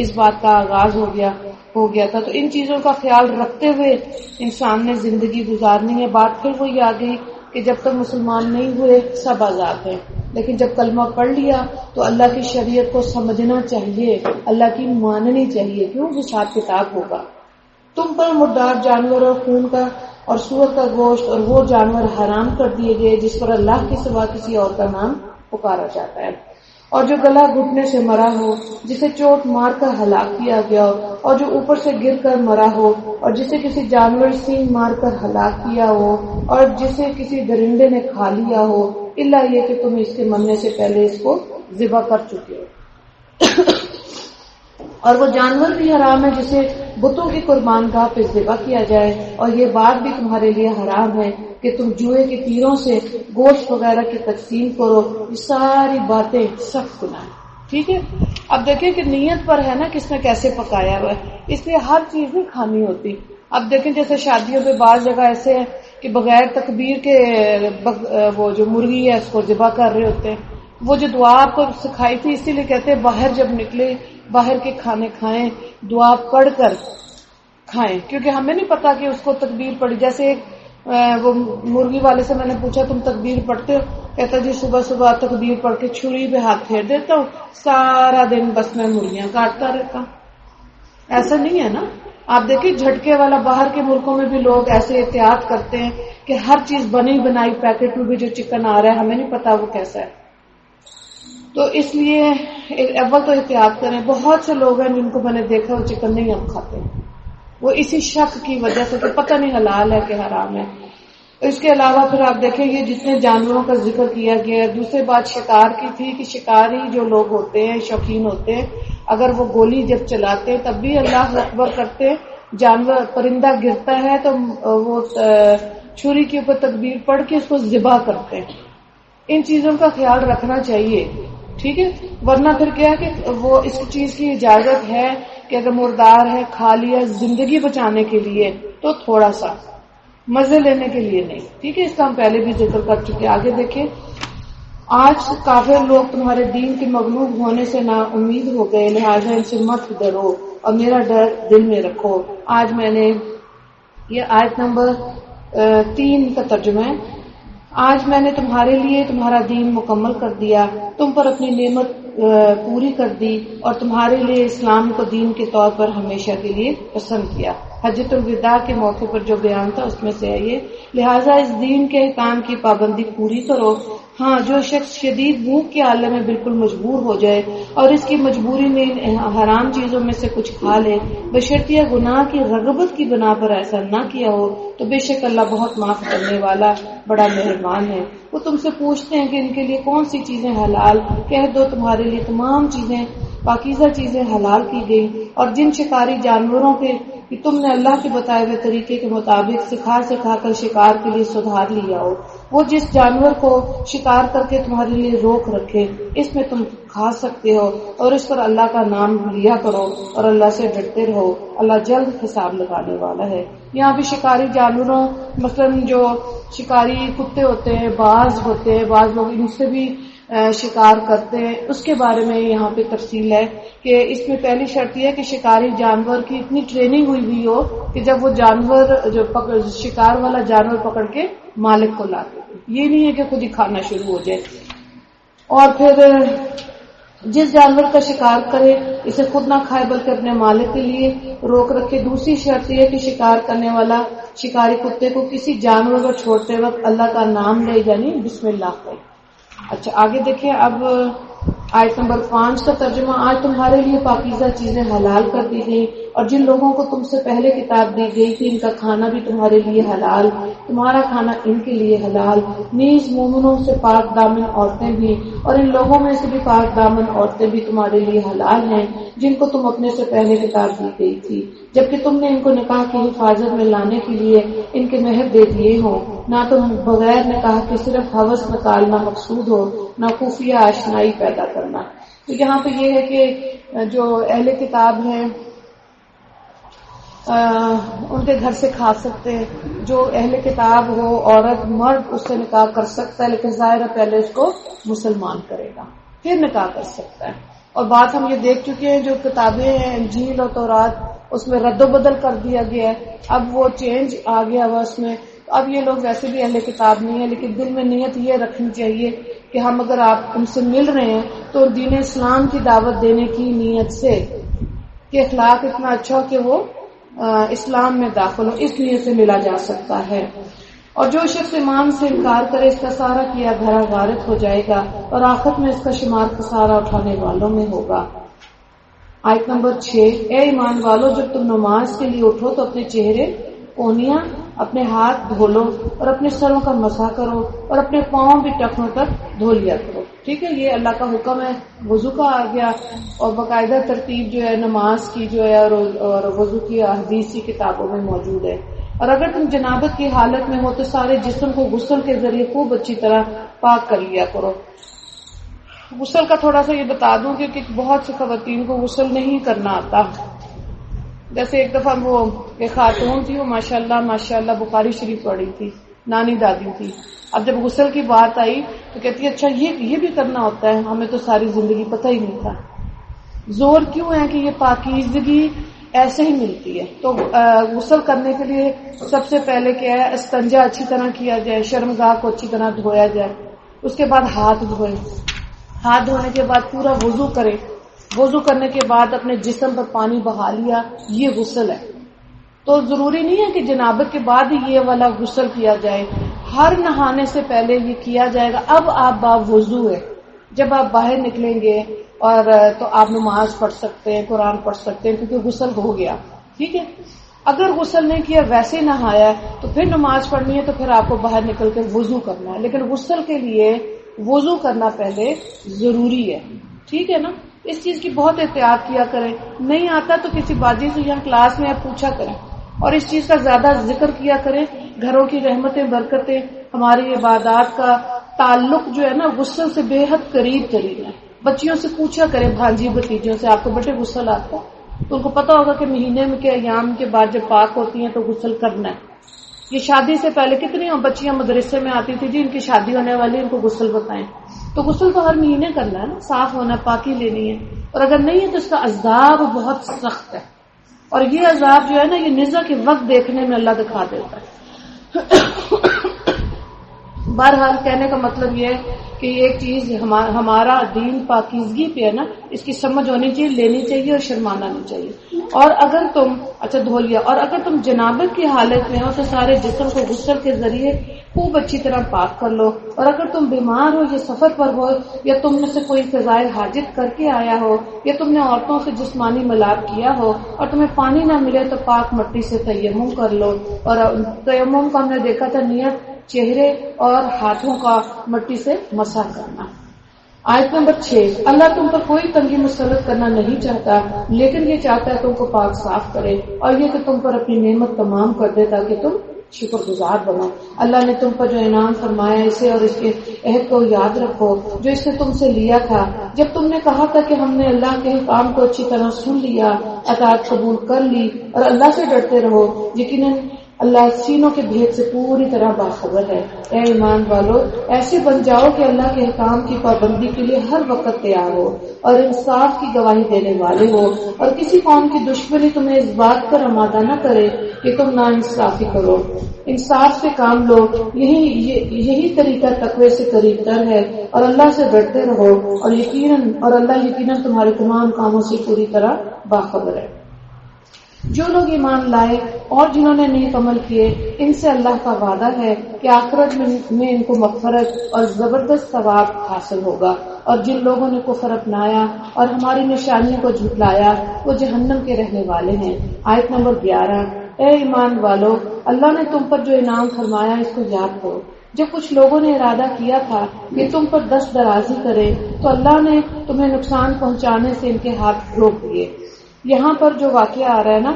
اس بات کا آغاز ہو گیا تھا. تو ان چیزوں کا خیال رکھتے ہوئے انسان نے زندگی گزارنی ہے. بات پھر وہی آ گئی کہ جب تک مسلمان نہیں ہوئے سب آزاد ہیں لیکن جب کلمہ پڑھ لیا تو اللہ کی شریعت کو سمجھنا چاہیے اللہ کی ماننی چاہیے. کیوں؟ حساب کتاب ہوگا. تم پر مردار جانور اور خون کا اور سور کا گوشت اور وہ جانور حرام کر دیے گئے جس پر اللہ کے سوا کسی اور کا نام پکارا جاتا ہے اور جو گلا گھٹنے سے مرا ہو جسے چوٹ مار کر ہلاک کیا گیا ہو اور جو اوپر سے گر کر مرا ہو اور جسے کسی جانور سینگ مار کر ہلاک کیا ہو اور جسے کسی درندے نے کھا لیا ہو الا یہ کہ تم اس کے مرنے سے پہلے اس کو ذبح کر چکے ہو. اور وہ جانور بھی حرام ہے جسے بتوں کی قربان گاہ پہ ذبح کیا جائے، اور یہ بات بھی تمہارے لیے حرام ہے کہ تم جوئے کے تیروں سے گوشت وغیرہ کی تقسیم کرو، یہ ساری باتیں سخت گناہ ہیں. ٹھیک ہے. اب دیکھیں کہ نیت پر ہے نا کس نے کیسے پکایا ہوا ہے، اس لیے ہر چیز نہیں کھانی ہوتی. اب دیکھیں جیسے شادیوں پہ بعض جگہ ایسے ہے کہ بغیر تکبیر کے وہ جو مرغی ہے اس کو ذبح کر رہے ہوتے ہیں. وہ جو دعا آپ کو سکھائی تھی اسی لیے کہتے ہیں باہر جب نکلے باہر کے کھانے کھائیں، دعا پڑھ کر کھائیں، کیونکہ ہمیں نہیں پتا کہ اس کو تکبیر پڑی. جیسے ایک وہ مرغی والے سے میں نے پوچھا تم تکبیر پڑھتے ہو؟ کہتا جی صبح صبح تکبیر پڑھ کے چھری پہ ہاتھ پھیر دیتا ہوں، سارا دن بس میں مرغیاں کاٹتا رہتا ہوں. ایسا نہیں ہے نا. آپ دیکھیں جھٹکے والا باہر کے ملکوں میں بھی لوگ ایسے احتیاط کرتے ہیں کہ ہر چیز بنی بنائی پیکٹ میں بھی جو چکن آ رہا ہے ہمیں نہیں پتا وہ کیسا ہے. تو اس لیے اول تو احتیاط کریں. بہت سے لوگ ہیں جن کو میں نے دیکھا وہ چکن نہیں اب کھاتے ہیں، وہ اسی شک کی وجہ سے کہ پتہ نہیں حلال ہے کہ حرام ہے. اس کے علاوہ پھر آپ دیکھیں یہ جتنے جانوروں کا ذکر کیا گیا ہے. دوسری بات شکار کی تھی کہ شکاری جو لوگ ہوتے ہیں شوقین ہوتے ہیں، اگر وہ گولی جب چلاتے ہیں تب بھی اللہ اکبر کرتے ہیں، جانور پرندہ گرتا ہے تو وہ چھری کے اوپر تکبیر پڑھ کے اس کو ذبح کرتے ہیں. ان چیزوں کا خیال رکھنا چاہیے. ٹھیک ہے. ورنہ پھر کیا کہ وہ اس چیز کی اجازت ہے کہ اگر مردار ہے کھا لیا زندگی بچانے کے لیے تو تھوڑا سا، مزے لینے کے لیے نہیں. ٹھیک ہے. اس کا ہم پہلے بھی ذکر کر چکے. آگے دیکھیں. آج کافر لوگ تمہارے دین کے مغلوب ہونے سے نا امید ہو گئے، لہٰذا ان سے مت ڈرو اور میرا ڈر دل میں رکھو. آج میں نے یہ آیت نمبر 3 کا ترجمہ ہے. آج میں نے تمہارے لیے تمہارا دین مکمل کر دیا، تم پر اپنی نعمت پوری کر دی اور تمہارے لیے اسلام کو دین کے طور پر ہمیشہ کے لیے پسند کیا. حجۃ الوداع کے موقع پر جو بیان تھا اس میں سے ہے یہ. لہٰذا اس دین کے احکام کی پابندی پوری کرو. ہاں، جو شخص شدید بھوک کے عالم میں بالکل مجبور ہو جائے اور اس کی مجبوری میں ان حرام چیزوں میں سے کچھ کھا لے، بشرطیہ گناہ کی رغبت کی بنا پر ایسا نہ کیا ہو، تو بے شک اللہ بہت معاف کرنے والا بڑا مہربان ہے. وہ تم سے پوچھتے ہیں کہ ان کے لیے کون سی چیزیں حلال، کہہ دو تمہارے لیے تمام چیزیں پاکیزہ چیزیں حلال کی گئی، اور جن شکاری جانوروں کے کہ تم نے اللہ کے بتائے ہوئے طریقے کے مطابق سکھا کر شکار کے لیے سدھار لیا ہو، وہ جس جانور کو شکار کر کے تمہارے لیے روک رکھے اس میں تم کھا سکتے ہو، اور اس پر اللہ کا نام لیا کرو اور اللہ سے ڈرتے رہو، اللہ جلد حساب لگانے والا ہے. یہاں بھی شکاری جانوروں مثلا جو شکاری کتے ہوتے ہیں، باز ہوتے ہیں، بعض لوگ ان سے بھی شکار کرتے ہیں، اس کے بارے میں یہاں پہ تفصیل ہے کہ اس میں پہلی شرط یہ ہے کہ شکاری جانور کی اتنی ٹریننگ ہوئی بھی ہو کہ جب وہ جانور جو شکار والا جانور پکڑ کے مالک کو لاتے، یہ نہیں ہے کہ خود ہی کھانا شروع ہو جائے. اور پھر جس جانور کا شکار کرے اسے خود نہ کھائے بلکہ اپنے مالک کے لیے روک رکھے. دوسری شرط یہ ہے کہ شکار کرنے والا شکاری کتے کو کسی جانور کو چھوڑتے وقت اللہ کا نام لے، یعنی بسم اللہ کرے. اچھا آگے دیکھیں. اب آیت نمبر 5 کا ترجمہ. آج تمہارے لیے پاکیزہ چیزیں حلال کر دی گئی اور جن لوگوں کو تم سے پہلے کتاب دی گئی تھی ان کا کھانا بھی تمہارے لیے حلال، تمہارا کھانا ان کے لیے حلال. نیز مومنوں سے پاک دامن عورتیں بھی اور ان لوگوں میں سے بھی پاک دامن عورتیں بھی تمہارے لیے حلال ہیں جن کو تم اپنے سے پہلے کتاب دی گئی تھی، جبکہ تم نے ان کو نکاح کی حفاظت میں لانے کے لیے ان کے مہر دے دیے ہوں. نہ تم بغیر نکاح کے صرف ہوس نکالنا مقصود ہو، نہ خفیہ آشنائی پیدا کرنا. تو یہاں پہ یہ ہے کہ جو اہل کتاب ہیں ان کے گھر سے کھا سکتے ہیں. جو اہل کتاب ہو عورت مرد اس سے نکاح کر سکتا ہے، لیکن ظاہر ہے پہلے اس کو مسلمان کرے گا پھر نکاح کر سکتا ہے. اور بات ہم یہ دیکھ چکے ہیں جو کتابیں ہیں انجیل اور تورات اس میں رد و بدل کر دیا گیا ہے، اب وہ چینج آ گیا ہوا اس میں. اب یہ لوگ ویسے بھی اہل کتاب نہیں ہے، لیکن دل میں نیت یہ رکھنی چاہیے کہ ہم اگر آپ ان سے مل رہے ہیں تو دین اسلام کی دعوت دینے کی نیت سے کہ اخلاق اتنا اچھا ہو کہ وہ اسلام میں داخل ہو، اس نیت سے ملا جا سکتا ہے. اور جو شخص ایمان سے انکار کرے اس کا سارا کیا گھرا غارت ہو جائے گا اور آخرت میں اس کا شمار خسارہ اٹھانے والوں میں ہوگا. آیت نمبر 6. اے ایمان والو جب تم نماز کے لیے اٹھو تو اپنے چہرے، کونیاں اپنے ہاتھ دھو لو اور اپنے سروں کا مسح کرو اور اپنے پاؤں بھی ٹخنوں تک دھو لیا کرو. ٹھیک ہے، یہ اللہ کا حکم ہے. وضو کا آ گیا اور باقاعدہ ترتیب جو ہے نماز کی جو ہے اور وضو کی حدیثی کتابوں میں موجود ہے. اور اگر تم جنابت کی حالت میں ہو تو سارے جسم کو غسل کے ذریعے خوب اچھی طرح پاک کر لیا کرو. غسل کا تھوڑا سا یہ بتا دوں کہ بہت سی خواتین کو غسل نہیں کرنا آتا. جیسے ایک دفعہ وہ ایک خاتون تھی، وہ ماشاءاللہ بخاری شریف پڑھی تھی، نانی دادی تھی. اب جب غسل کی بات آئی تو کہتی ہے اچھا یہ بھی کرنا ہوتا ہے، ہمیں تو ساری زندگی پتہ ہی نہیں تھا. زور کیوں ہے کہ یہ پاکیزگی ایسے ہی ملتی ہے. تو غسل کرنے کے لیے سب سے پہلے کیا ہے، استنجا اچھی طرح کیا جائے، شرمگاہ کو اچھی طرح دھویا جائے. اس کے بعد ہاتھ دھوئے، ہاتھ دھونے کے بعد پورا وضو کرے. وضو کرنے کے بعد اپنے جسم پر پانی بہا لیا، یہ غسل ہے. تو ضروری نہیں ہے کہ جنابت کے بعد ہی یہ والا غسل کیا جائے، ہر نہانے سے پہلے یہ کیا جائے گا. اب آپ باوضو ہے، جب آپ باہر نکلیں گے اور تو آپ نماز پڑھ سکتے ہیں، قرآن پڑھ سکتے ہیں کیونکہ غسل ہو گیا. ٹھیک ہے، اگر غسل نہیں کیا ویسے نہایا تو پھر نماز پڑھنی ہے تو پھر آپ کو باہر نکل کے وضو کرنا ہے. لیکن غسل کے لیے وضو کرنا پہلے ضروری ہے. ٹھیک ہے نا، اس چیز کی بہت احتیاط کیا کریں. نہیں آتا تو کسی باجی سے یہاں کلاس میں آپ پوچھا کریں اور اس چیز کا زیادہ ذکر کیا کریں. گھروں کی رحمتیں برکتیں، ہماری عبادات کا تعلق جو ہے نا غسل سے بے حد قریب ترین ہے. بچیوں سے پوچھا کریں، بھانجی بھتیجوں سے، آپ کو بیٹے غسل آتا ہے؟ تو ان کو پتا ہوگا کہ مہینے میں کے ایام کے بعد جب پاک ہوتی ہیں تو غسل کرنا ہے. یہ شادی سے پہلے کتنی بچیاں مدرسے میں آتی تھی، جی ان کی شادی ہونے والی، ان کو غسل بتائیں. تو غسل تو ہر مہینے کرنا ہے نا، صاف ہونا، پاکی لینی ہے. اور اگر نہیں ہے تو اس کا عذاب بہت سخت ہے. اور یہ عذاب جو ہے نا، یہ نزا کے وقت دیکھنے میں اللہ دکھا دیتا ہے. بہرحال کہنے کا مطلب یہ ہے کہ ایک چیز ہمارا دین پاکیزگی پہ ہے نا، اس کی سمجھ ہونی چاہیے، لینی چاہیے اور شرمانا نہیں چاہیے. اور اگر تم دھو لیا، اور اگر تم جنابت کی حالت میں ہو تو سارے جسم کو غسل کے ذریعے خوب اچھی طرح پاک کر لو. اور اگر تم بیمار ہو یا سفر پر ہو یا تم میں سے کوئی قضائے حاجت کر کے آیا ہو یا تم نے عورتوں سے جسمانی ملاپ کیا ہو اور تمہیں پانی نہ ملے تو پاک مٹی سے تیمم کر لو. اور تیمم کا ہم نے دیکھا تھا نیت چہرے اور ہاتھوں کا مٹی سے مسح کرنا. آیت نمبر 6، اللہ تم پر کوئی تنگی مسلط کرنا نہیں چاہتا، لیکن یہ چاہتا ہے تم کو پاک صاف کرے اور یہ کہ تم پر اپنی نعمت تمام کر دے تاکہ تم شکر گزار بنو. اللہ نے تم پر جو انعام فرمایا اسے اور اس کے عہد کو یاد رکھو جو اس نے تم سے لیا تھا جب تم نے کہا تھا کہ ہم نے اللہ کے کام کو اچھی طرح سن لیا، اطاعت قبول کر لی اور اللہ سے ڈرتے رہو. یقیناً اللہ سینوں کے بھید سے پوری طرح باخبر ہے. اے ایمان والو، ایسے بن جاؤ کہ اللہ کے احکام کی پابندی کے لیے ہر وقت تیار ہو اور انصاف کی گواہی دینے والے ہو. اور کسی قوم کی دشمنی تمہیں اس بات پر آمادہ نہ کرے کہ تم ناانصافی کرو. انصاف سے کام لو، یہی طریقہ تقوی سے قریب تر ہے. اور اللہ سے ڈرتے رہو اور اللہ یقیناً تمہارے تمام کاموں سے پوری طرح باخبر ہے. جو لوگ ایمان لائے اور جنہوں نے نیک عمل کیے، ان سے اللہ کا وعدہ ہے کہ آخرت میں ان کو مغفرت اور زبردست ثواب حاصل ہوگا. اور جن لوگوں نے کفر اپنایا اور ہماری نشانیوں کو جھٹلایا وہ جہنم کے رہنے والے ہیں. آیت نمبر 11، اے ایمان والو، اللہ نے تم پر جو انعام فرمایا اس کو یاد کرو. جب کچھ لوگوں نے ارادہ کیا تھا کہ تم پر دست درازی کرے تو اللہ نے تمہیں نقصان پہنچانے سے ان کے ہاتھ روک دیے. یہاں پر جو واقعہ آ رہا ہے نا،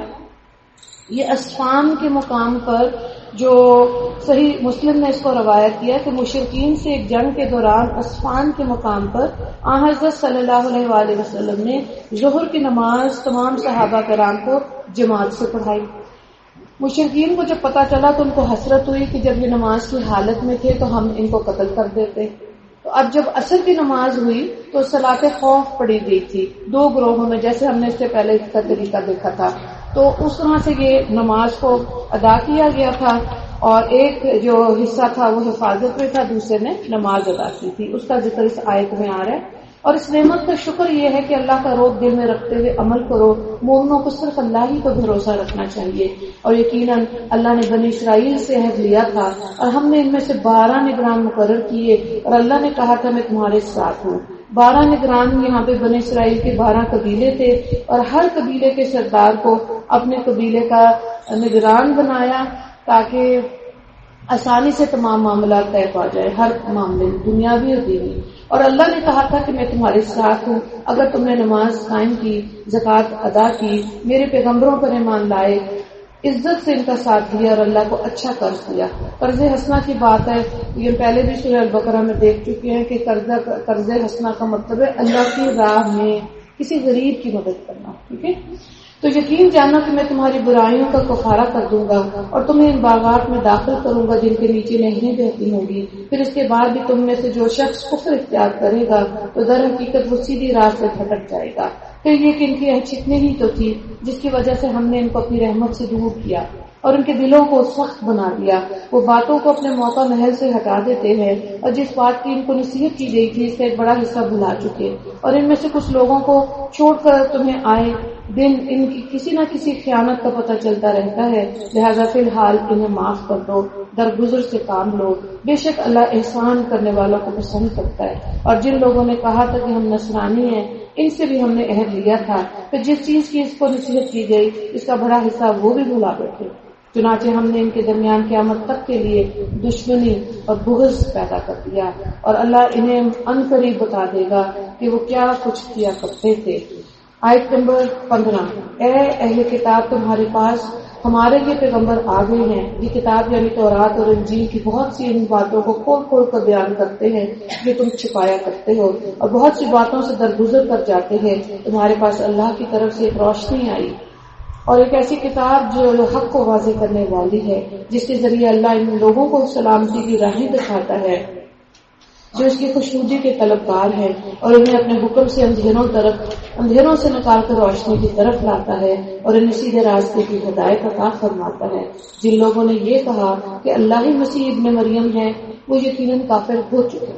یہ اسفان کے مقام پر جو صحیح مسلم نے اس کو روایت کیا کہ مشرکین سے ایک جنگ کے دوران اسفان کے مقام پر حضرت صلی اللہ علیہ وآلہ وسلم نے ظہر کی نماز تمام صحابہ کرام کو جماعت سے پڑھائی. مشرکین کو جب پتا چلا تو ان کو حسرت ہوئی کہ جب یہ نماز کی حالت میں تھے تو ہم ان کو قتل کر دیتے. تو اب جب عصر کی نماز ہوئی تو صلاۃ خوف پڑھی گئی تھی 2 گروہوں میں، جیسے ہم نے اس سے پہلے اس کا طریقہ دیکھا تھا. تو اس طرح سے یہ نماز کو ادا کیا گیا تھا اور ایک جو حصہ تھا وہ حفاظت میں تھا، دوسرے نے نماز ادا کی تھی. اس کا ذکر اس آیت میں آ رہا ہے. اور اس نعمت کا شکر یہ ہے کہ اللہ کا روب دل میں رکھتے ہوئے عمل کرو. مومنوں کو صرف اللہ ہی پر بھروسہ رکھنا چاہیے. اور یقیناً اللہ نے بنی اسرائیل سے عہد لیا تھا اور ہم نے ان میں سے 12 نگران مقرر کیے اور اللہ نے کہا تھا میں تمہارے ساتھ ہوں. 12 نگران یہاں پہ بنی اسرائیل کے 12 قبیلے تھے اور ہر قبیلے کے سردار کو اپنے قبیلے کا نگران بنایا تاکہ آسانی سے تمام معاملات طے پا جائے، ہر معاملے دنیاوی اور دینی. اور اللہ نے کہا تھا کہ میں تمہارے ساتھ ہوں، اگر تم نے نماز قائم کی، زکوٰۃ ادا کی، میرے پیغمبروں پر ایمان لائے، عزت سے ان کا ساتھ دیا اور اللہ کو اچھا قرض دیا. قرض حسنہ کی بات ہے، یہ پہلے بھی سورہ البقرہ میں دیکھ چکے ہیں کہ قرض حسنہ کا مطلب ہے اللہ کی راہ میں کسی غریب کی مدد کرنا. ٹھیک ہے، تو یقین جاننا کہ میں تمہاری برائیوں کا کفارہ کر دوں گا اور تمہیں ان باغات میں داخل کروں گا جن کے نیچے نہریں بہتی ہوں گی. پھر اس کے بعد بھی تم میں سے جو شخص کفر اختیار کرے گا تو در حقیقت وہ سیدھی راہ سے بھٹک جائے گا. پھر یہ کہ ان کی حیثیت ہی تو تھی جس کی وجہ سے ہم نے ان کو اپنی رحمت سے دور کیا اور ان کے دلوں کو سخت بنا دیا. وہ باتوں کو اپنے موقع محل سے ہٹا دیتے ہیں اور جس بات کی ان کو نصیحت کی گئی تھی اس کا ایک بڑا حصہ بھلا چکے. اور ان میں سے کچھ لوگوں کو چھوڑ کر تمہیں آئے دن ان کی کسی نہ کسی خیانت کا پتہ چلتا رہتا ہے، لہذا فی الحال انہیں معاف کر دو، درگزر سے کام لو، بے شک اللہ احسان کرنے والوں کو پسند کرتا ہے. اور جن لوگوں نے کہا تھا کہ ہم نصرانی ہیں ان سے بھی ہم نے عہد لیا تھا، پھر جس چیز کی اس کو نصیحت کی گئی اس کا بڑا حصہ وہ بھی بھلا بیٹھے. چنانچہ ہم نے ان کے درمیان قیامت تک کے لیے دشمنی اور بغض پیدا کر دیا اور اللہ انہیں عنقریب بتا دے گا کہ وہ کیا کچھ کیا کرتے تھے. آیت نمبر 15. اے اہل کتاب تمہارے پاس ہمارے یہ پیغمبر آ گئے ہیں، یہ کتاب یعنی تورات اور انجیل کی بہت سی ان باتوں کو کھول کھول کر بیان کرتے ہیں جو تم چھپایا کرتے ہو اور بہت سی باتوں سے درگزر کر جاتے ہیں. تمہارے پاس اللہ کی طرف سے ایک روشنی آئی اور ایک ایسی کتاب جو حق کو واضح کرنے والی ہے، جس کے ذریعے اللہ ان لوگوں کو سلامتی کی راہیں دکھاتا ہے جو اس کی خوشنودی کے طلبگار ہیں اور انہیں اپنے حکم سے اندھیروں سے نکال کر روشنی کی طرف لاتا ہے اور انہیں سیدھے راستے کی ہدایت عطا فرماتا ہے. جن لوگوں نے یہ کہا کہ اللہ ہی مسیح ابن مریم ہے وہ یقیناً کافر ہو چکے.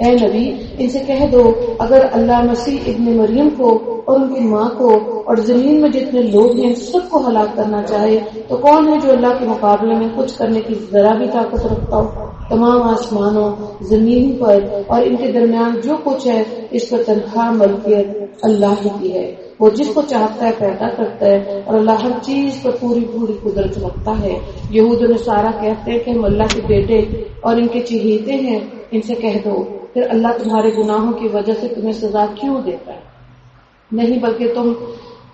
اے نبی ان سے کہہ دو اگر اللہ مسیح ابن مریم کو اور ان کی ماں کو اور زمین میں جتنے لوگ ہیں سب کو ہلاک کرنا چاہے تو کون ہے جو اللہ کے مقابلے میں کچھ کرنے کی ذرا بھی طاقت رکھتا ہو؟ تمام آسمانوں، زمین پر اور ان کے درمیان جو کچھ ہے اس پر تنہا ملکیت اللہ ہی کی ہے. وہ جس کو چاہتا ہے پیدا کرتا ہے اور اللہ ہر چیز پر پوری پوری قدرت رکھتا ہے. یہود و نصارہ کہتے ہیں کہ ہم اللہ کے بیٹے اور ان کے چہیتے ہیں. ان سے کہہ دو پھر اللہ تمہارے گناہوں کی وجہ سے تمہیں سزا کیوں دیتا ہے؟ نہیں بلکہ تم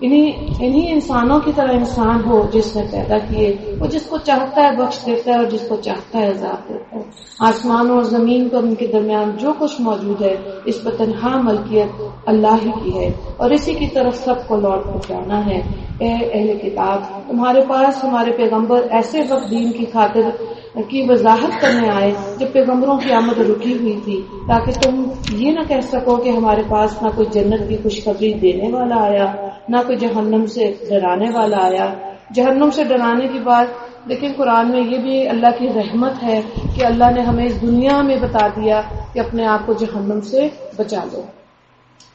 انہی انسانوں کی طرح انسان ہو جس نے پیدا کیے. وہ جس کو چاہتا ہے بخش دیتا ہے اور جس کو چاہتا ہے عذاب دیتا ہے. آسمانوں اور زمین پر ان کے درمیان جو کچھ موجود ہے اس پر تنہا ملکیت اللہ ہی کی ہے اور اسی کی طرف سب کو لوٹ کر جانا ہے. اے اہل کتاب تمہارے پاس ہمارے پیغمبر ایسے وقت دین کی خاطر کی وضاحت کرنے آئے جب پیغمبروں کی آمد رکی ہوئی تھی تاکہ تم یہ نہ کہہ سکو کہ ہمارے پاس نہ کوئی جنت کی خوشخبری دینے والا آیا نہ کوئی جہنم سے ڈرانے والا آیا. جہنم سے ڈرانے کی بات لیکن قرآن میں یہ بھی اللہ کی رحمت ہے کہ اللہ نے ہمیں اس دنیا میں بتا دیا کہ اپنے آپ کو جہنم سے بچا لو.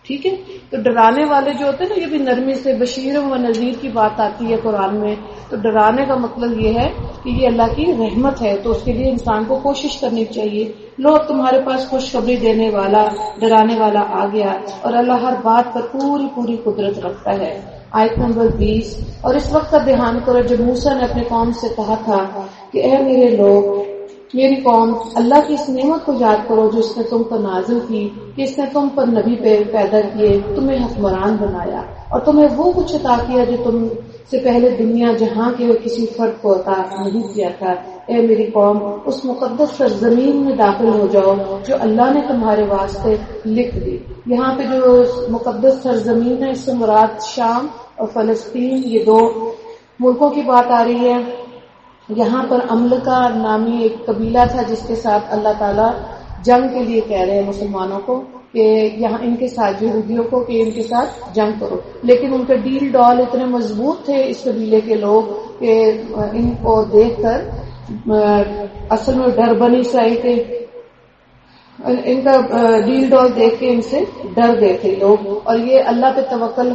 ٹھیک ہے، تو ڈرانے والے جو ہوتے ہیں نا یہ بھی نرمی سے بشیر و نذیر کی بات آتی ہے قرآن میں. تو ڈرانے کا مطلب یہ ہے کہ یہ اللہ کی رحمت ہے تو اس کے لیے انسان کو کوشش کرنی چاہیے. لو تمہارے پاس خوشخبری دینے والا ڈرانے والا آ گیا اور اللہ ہر بات پر پوری پوری قدرت رکھتا ہے. آیت نمبر 20. اور اس وقت کا دھیان کرو جب موسیٰ نے اپنے قوم سے کہا تھا کہ اے میرے لوگ میری قوم اللہ کی اس نعمت کو یاد کرو جو اس نے تم پر نازل کی کہ اس نے تم پر نبی پیدا کیے، تمہیں حکمران بنایا اور تمہیں وہ کچھ عطا کیا جو تم سے پہلے دنیا جہاں کے کسی فرد کو عطا نہیں کیا تھا. اے میری قوم اس مقدس سرزمین میں داخل ہو جاؤ جو اللہ نے تمہارے واسطے لکھ دی. یہاں پہ جو مقدس سرزمین ہے اس سے مراد شام اور فلسطین یہ دو ملکوں کی بات آ رہی ہے. یہاں پر املکا نامی ایک قبیلہ تھا جس کے ساتھ اللہ تعالیٰ جنگ کے لیے کہہ رہے ہیں مسلمانوں کو کہ یہاں ان کے ساتھ یہودیوں کو کہ ان کے ساتھ جنگ کرو. لیکن ان کے ڈیل ڈال اتنے مضبوط تھے اس قبیلے کے لوگ کہ ان کو دیکھ کر اصل میں ڈر بنی اسرائیل کے ان کا ڈیل ڈال دیکھ کے ان سے ڈر گئے تھے لوگ اور یہ اللہ پہ توکل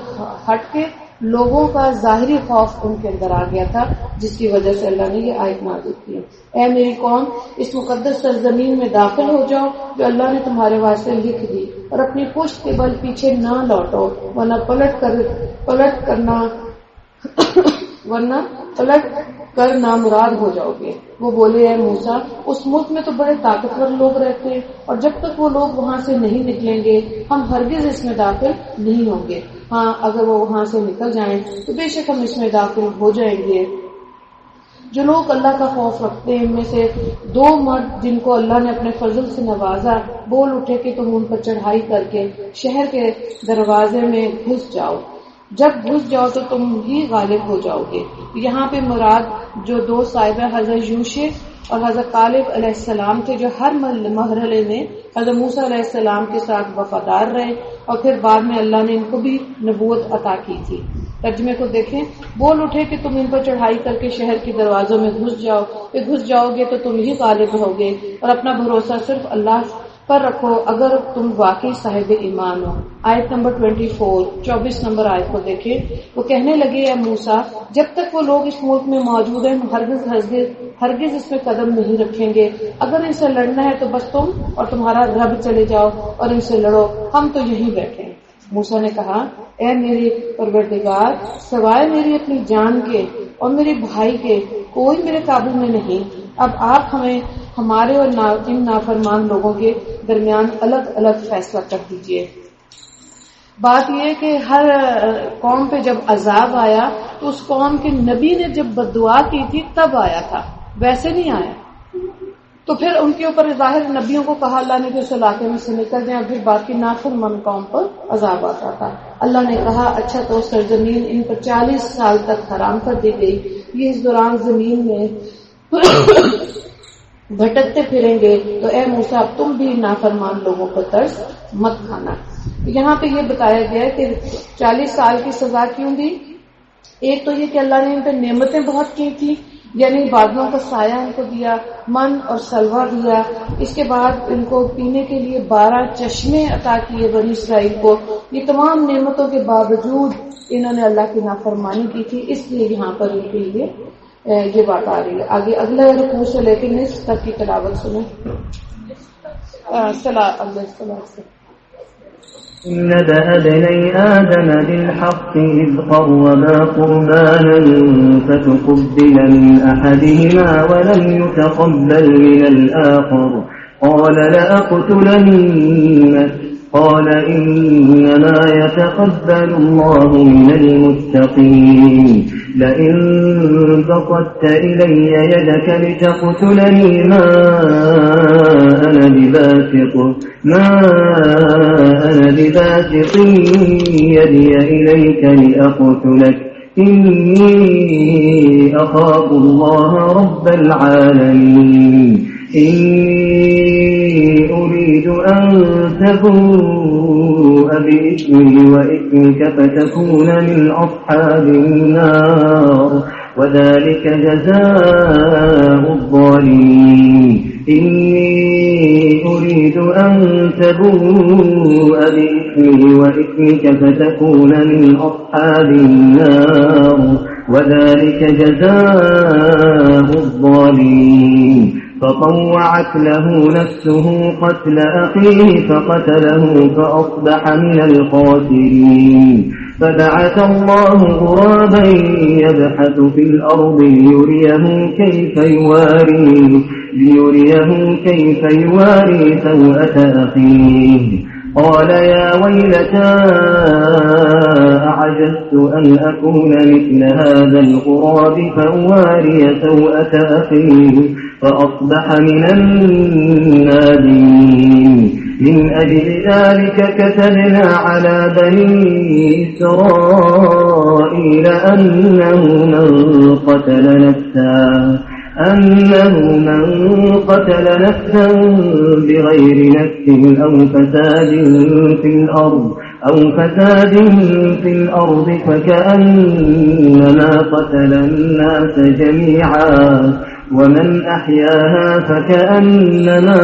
ہٹ کے لوگوں کا ظاہری خوف ان کے اندر آ گیا تھا جس کی وجہ سے اللہ نے یہ آیت نازل کی. اے میری قوم اس مقدس سرزمین میں داخل ہو جاؤ جو اللہ نے تمہارے واسطے لکھ دی اور اپنی پشت کے بل پیچھے نہ لوٹو ورنہ پلٹ کر نامراد ہو جاؤ گے۔ وہ بولے اے موسیٰ اس ملک میں تو بڑے طاقتور لوگ رہتے ہیں اور جب تک وہ لوگ وہاں سے نہیں نکلیں گے ہم ہرگز اس میں داخل نہیں ہوں گے۔ ہاں اگر وہ وہاں سے نکل جائیں تو بے شک ہم اس میں داخل ہو جائیں گے۔ جو لوگ اللہ کا خوف رکھتے ہیں ان میں سے 2 مرد جن کو اللہ نے اپنے فضل سے نوازا بول اٹھے کہ تم ان پر چڑھائی کر کے شہر کے دروازے میں گھس جاؤ، جب گھس جاؤ تو تم ہی غالب ہو جاؤ گے۔ یہاں پہ مراد جو 2 صاحبہ حضرت یوشع اور حضرت کالب علیہ السلام تھے جو ہر مرحلے میں حضرت موسیٰ علیہ السلام کے ساتھ وفادار رہے اور پھر بعد میں اللہ نے ان کو بھی نبوت عطا کی تھی۔ ترجمے کو دیکھیں، بول اٹھے کہ تم ان پر چڑھائی کر کے شہر کے دروازوں میں گھس جاؤ، پھر گھس جاؤ گے تو تم ہی غالب ہوگے اور اپنا بھروسہ صرف اللہ پر رکھو اگر تم واقعی صاحب ایمان ہو۔ آیت نمبر 24 نمبر آیت کو دیکھیں، وہ کہنے لگے اے موسیٰ جب تک وہ لوگ اس ملک میں موجود ہیں ہرگز اس میں قدم نہیں رکھیں گے، اگر ان سے لڑنا ہے تو بس تم اور تمہارا رب چلے جاؤ اور ان سے لڑو، ہم تو یہیں بیٹھے ہیں۔ موسیٰ نے کہا اے میرے پروردگار سوائے میری اپنی جان کے اور میرے بھائی کے کوئی میرے قابو میں نہیں، اب آپ ہمیں ہمارے اور ان نافرمان لوگوں کے درمیان الگ الگ فیصلہ کر دیجئے۔ بات یہ کہ ہر قوم پہ جب عذاب آیا تو اس قوم کے نبی نے جب بددعا کی تھی تب آیا تھا، ویسے نہیں آیا۔ تو پھر ان کے اوپر ظاہر نبیوں کو کہا اللہ نے کہ اس علاقے میں سے نکل جائیں، پھر باقی نافرمان قوم پر عذاب آتا تھا۔ اللہ نے کہا اچھا تو سرزمین ان پر 40 سال تک حرام کر دی گئی، یہ اس دوران زمین میں بھٹکتے پھریں گے، تو اے موسیٰ اب تم بھی نافرمان لوگوں پر ترس مت کھانا۔ یہاں پہ یہ بتایا گیا ہے کہ 40 سال کی سزا کیوں دی؟ ایک تو یہ کہ اللہ نے ان پہ نعمتیں بہت کی تھی، یعنی بادلوں کا سایہ ان کو دیا، من اور سلوہ دیا، اس کے بعد ان کو پینے کے لیے 12 چشمے عطا کیے بنی اسرائیل کو۔ یہ تمام نعمتوں کے باوجود انہوں نے اللہ کی نافرمانی کی تھی، اس لیے یہاں پر ان کے لیے یہ بات آ رہی ہے۔ آگے اگلا رکوع سے لے کے نصف تک کی تلاوت سنیں۔ إن ابني آدم بالحق إذ قربا قربانا فتقبل من أحدهما ولم يتقبل من الآخر قال لأقتلنك قال إنما يتقبل الله من المتقين لئن بسطت إلي يدك لتقتلني ما أنا بباسط يدي إليك لأقتلك إني أخاف الله رب العالمين إني أريد أن تبوء بإثمي وإثمك فتكون من أصحاب النار وذلك جزاء الظالمين إني أريد أن تبوء بإثمي وإثمك فتكون من أصحاب النار وذلك جزاء الظالمين فطوعت له نفسه قتل أخيه فقتله فأصبح من الخاسرين فبعث الله غرابا يبحث في الأرض ليريه كيف يواري سوءة أخيه قال يا ويلتى أعجزت أن أكون مثل هذا الغراب فأواري سوءة أخيه فأصبح من النادمين من أجل ذلك كتبنا على بني إسرائيل أنه من قتل نفسا بغير نفس أو فساد في الأرض فكأنما قتل الناس جميعا ومن أحياها فكأنما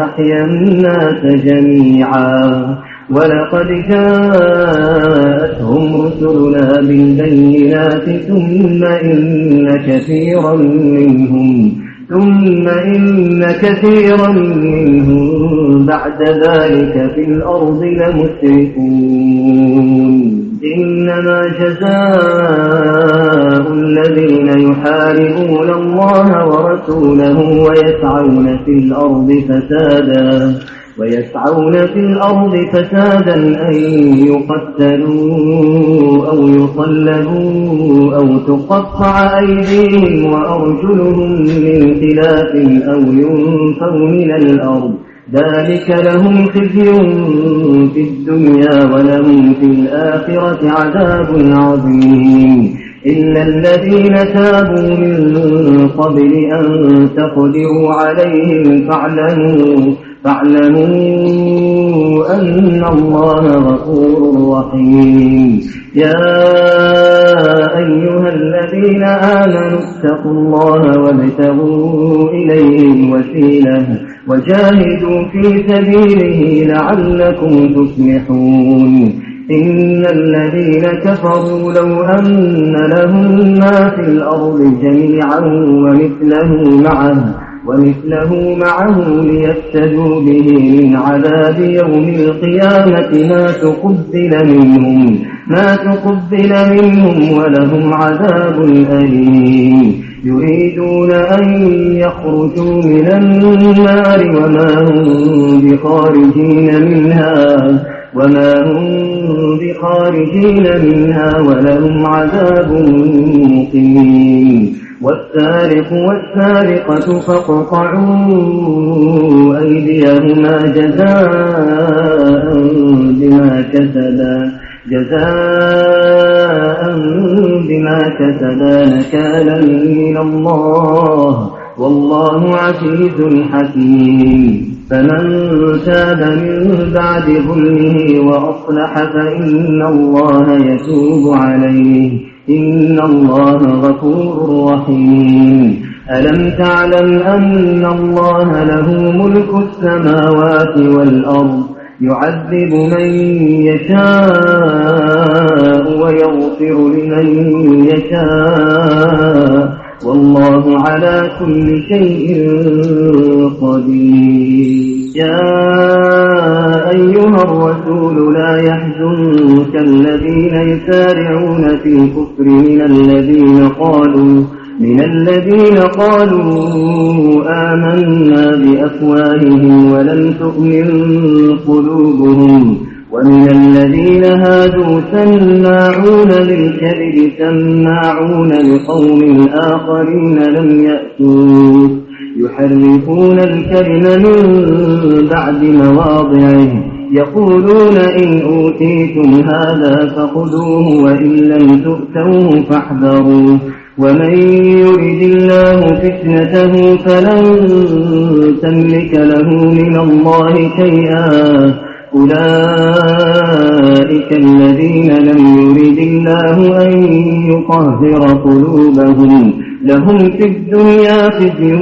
أحيا الناس جميعا ولقد جاءتهم رسلنا بالبينات ثم إن كثيرا منهم بعد ذلك في الأرض لمسرفون إنما جزاء الذين يحاربون الله ورسوله ويسعون في الأرض فسادا أن يقتلوا أو يصلبوا أو تقطع أيديهم وأرجلهم من خلاف أو ينفوا من الأرض ذلك لهم خزي في الدنيا ولهم في الآخرة عذاب عظيم إلا الذين تابوا من قبل أن تقدروا عليهم فاعلموا أن الله غفور رحيم يا أيها الذين آمنوا اتقوا الله وابتغوا إليه الوسيلة وجاهدوا في سبيله لعلكم تفلحون إن الذين كفروا لو أن لهم ما في الأرض جميعا ومثله معه ليفتدوا به من عذاب يوم القيامة ما تقبل منهم ولهم عذاب أليم يريدون أن يخرجوا من النار وما هم بخارجين منها ولهم عذاب مقيم والسارق والسارقة فاقطعوا أيديهما جزاء بما كسبا نكالا من الله والله عزيز حكيم فمن تاب من بعد ظلمه وأصلح فإن الله يتوب عليه إن الله غفور رحيم ألم تعلم أن الله له ملك السماوات والأرض يعذب من يشاء ويغفر لمن يشاء والله على كل شيء قدير يا أيها الرسول لا يحزنك الذين يسارعون في الكفر من الذين قالوا آمنا بأفواههم ولم تؤمن قلوبهم ومن الذين هادوا سماعون للكذب سماعون لقوم آخرين لم يأتوك يحرفون الكلم من بعد مواضعه يقولون إن أوتيتم هذا فخذوه وإن لم تؤتوه فاحذروا ومن يرد الله فتنته فلن تملك له من الله شيئا أولئك الذين لم يرد الله أن يطهر قلوبهم لهم في الدنيا خزي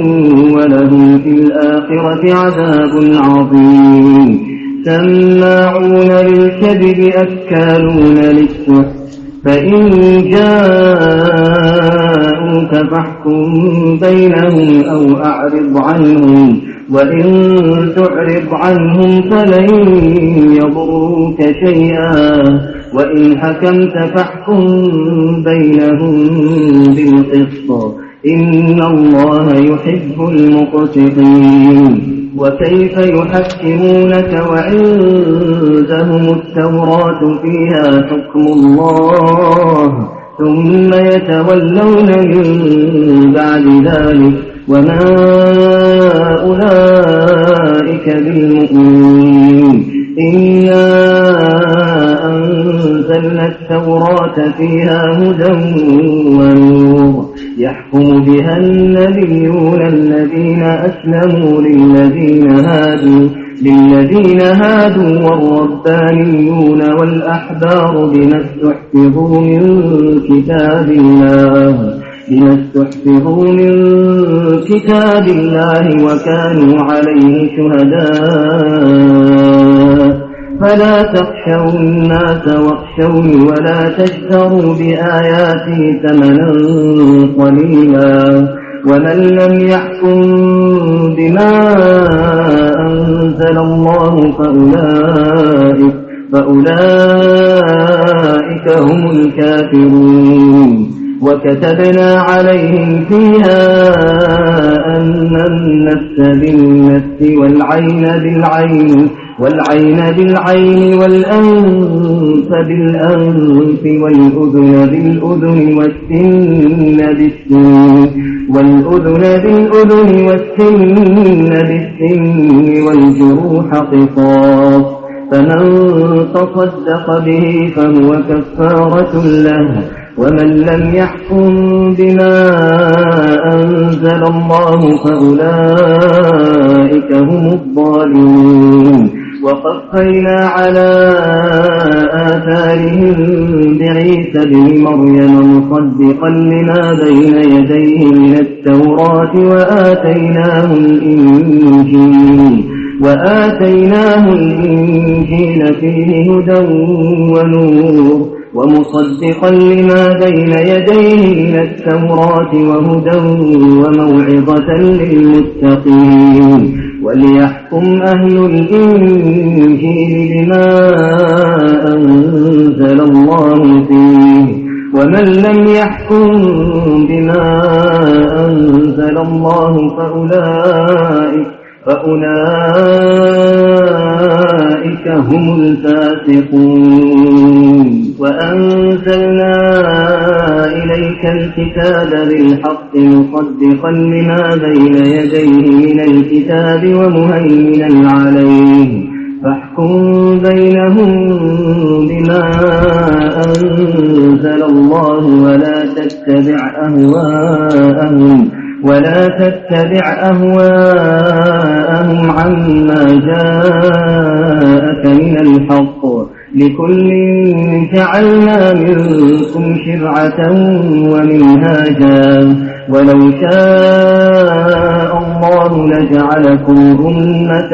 ولهم في الآخرة عذاب عظيم سماعون للكذب أكالون للسحت فإن جاءوك فاحكم بينهم أو أعرض عنهم وإن تعرض عنهم فلن يضروك شيئا وإن حكمت فاحكم بينهم بالقسط إن الله يحب المقسطين وكيف يحكمونك وعندهم التوراة فيها حكم الله ثم يتولون من بعد ذلك وما أولئك بالمؤمنين إنا أنزلنا التوراة فيها هدى ونور يحكم بها النبيون الذين أسلموا للذين هادوا والربانيون والأحبار بما استحفظوا من كتاب الله وكانوا عليه شهداء فلا تخشوا الناس واخشوني ولا تشتروا بآياتي ثمنا قليلا ومن لم يحكم بما أنزل الله فأولئك هم الكافرون وكتبنا عليهم فيها أن النفس بالنفس والعين بالعين والأنف بالأنف والأذن بالأذن والسن بالسن والجروح قصاص فمن تصدق به فهو كفارة له ومن لم يحكم بما أنزل الله فأولئك هم الظالمون وقفينا على آثارهم بعيسى بن مريم مصدقا لما بين يديه من التوراة وآتيناه الإنجيل فيه هدى ونور ومصدقا لما بين يديه من التوراة وهدى وموعظة للمتقين وليحكم أهل الإنجيل بما أنزل الله فيه ومن لم يحكم بما أنزل الله فأولئك هم الفاسقون وأنزلنا إليك الكتاب بالحق مصدقا لما بين يديه من الكتاب ومهيمنا عليه فاحكم بينهم بما أنزل الله ولا تتبع أهواءهم عما جاءك من الحق لكل جعلنا منكم شرعة ومنهاجا ولو شاء الله لجعلكم أمة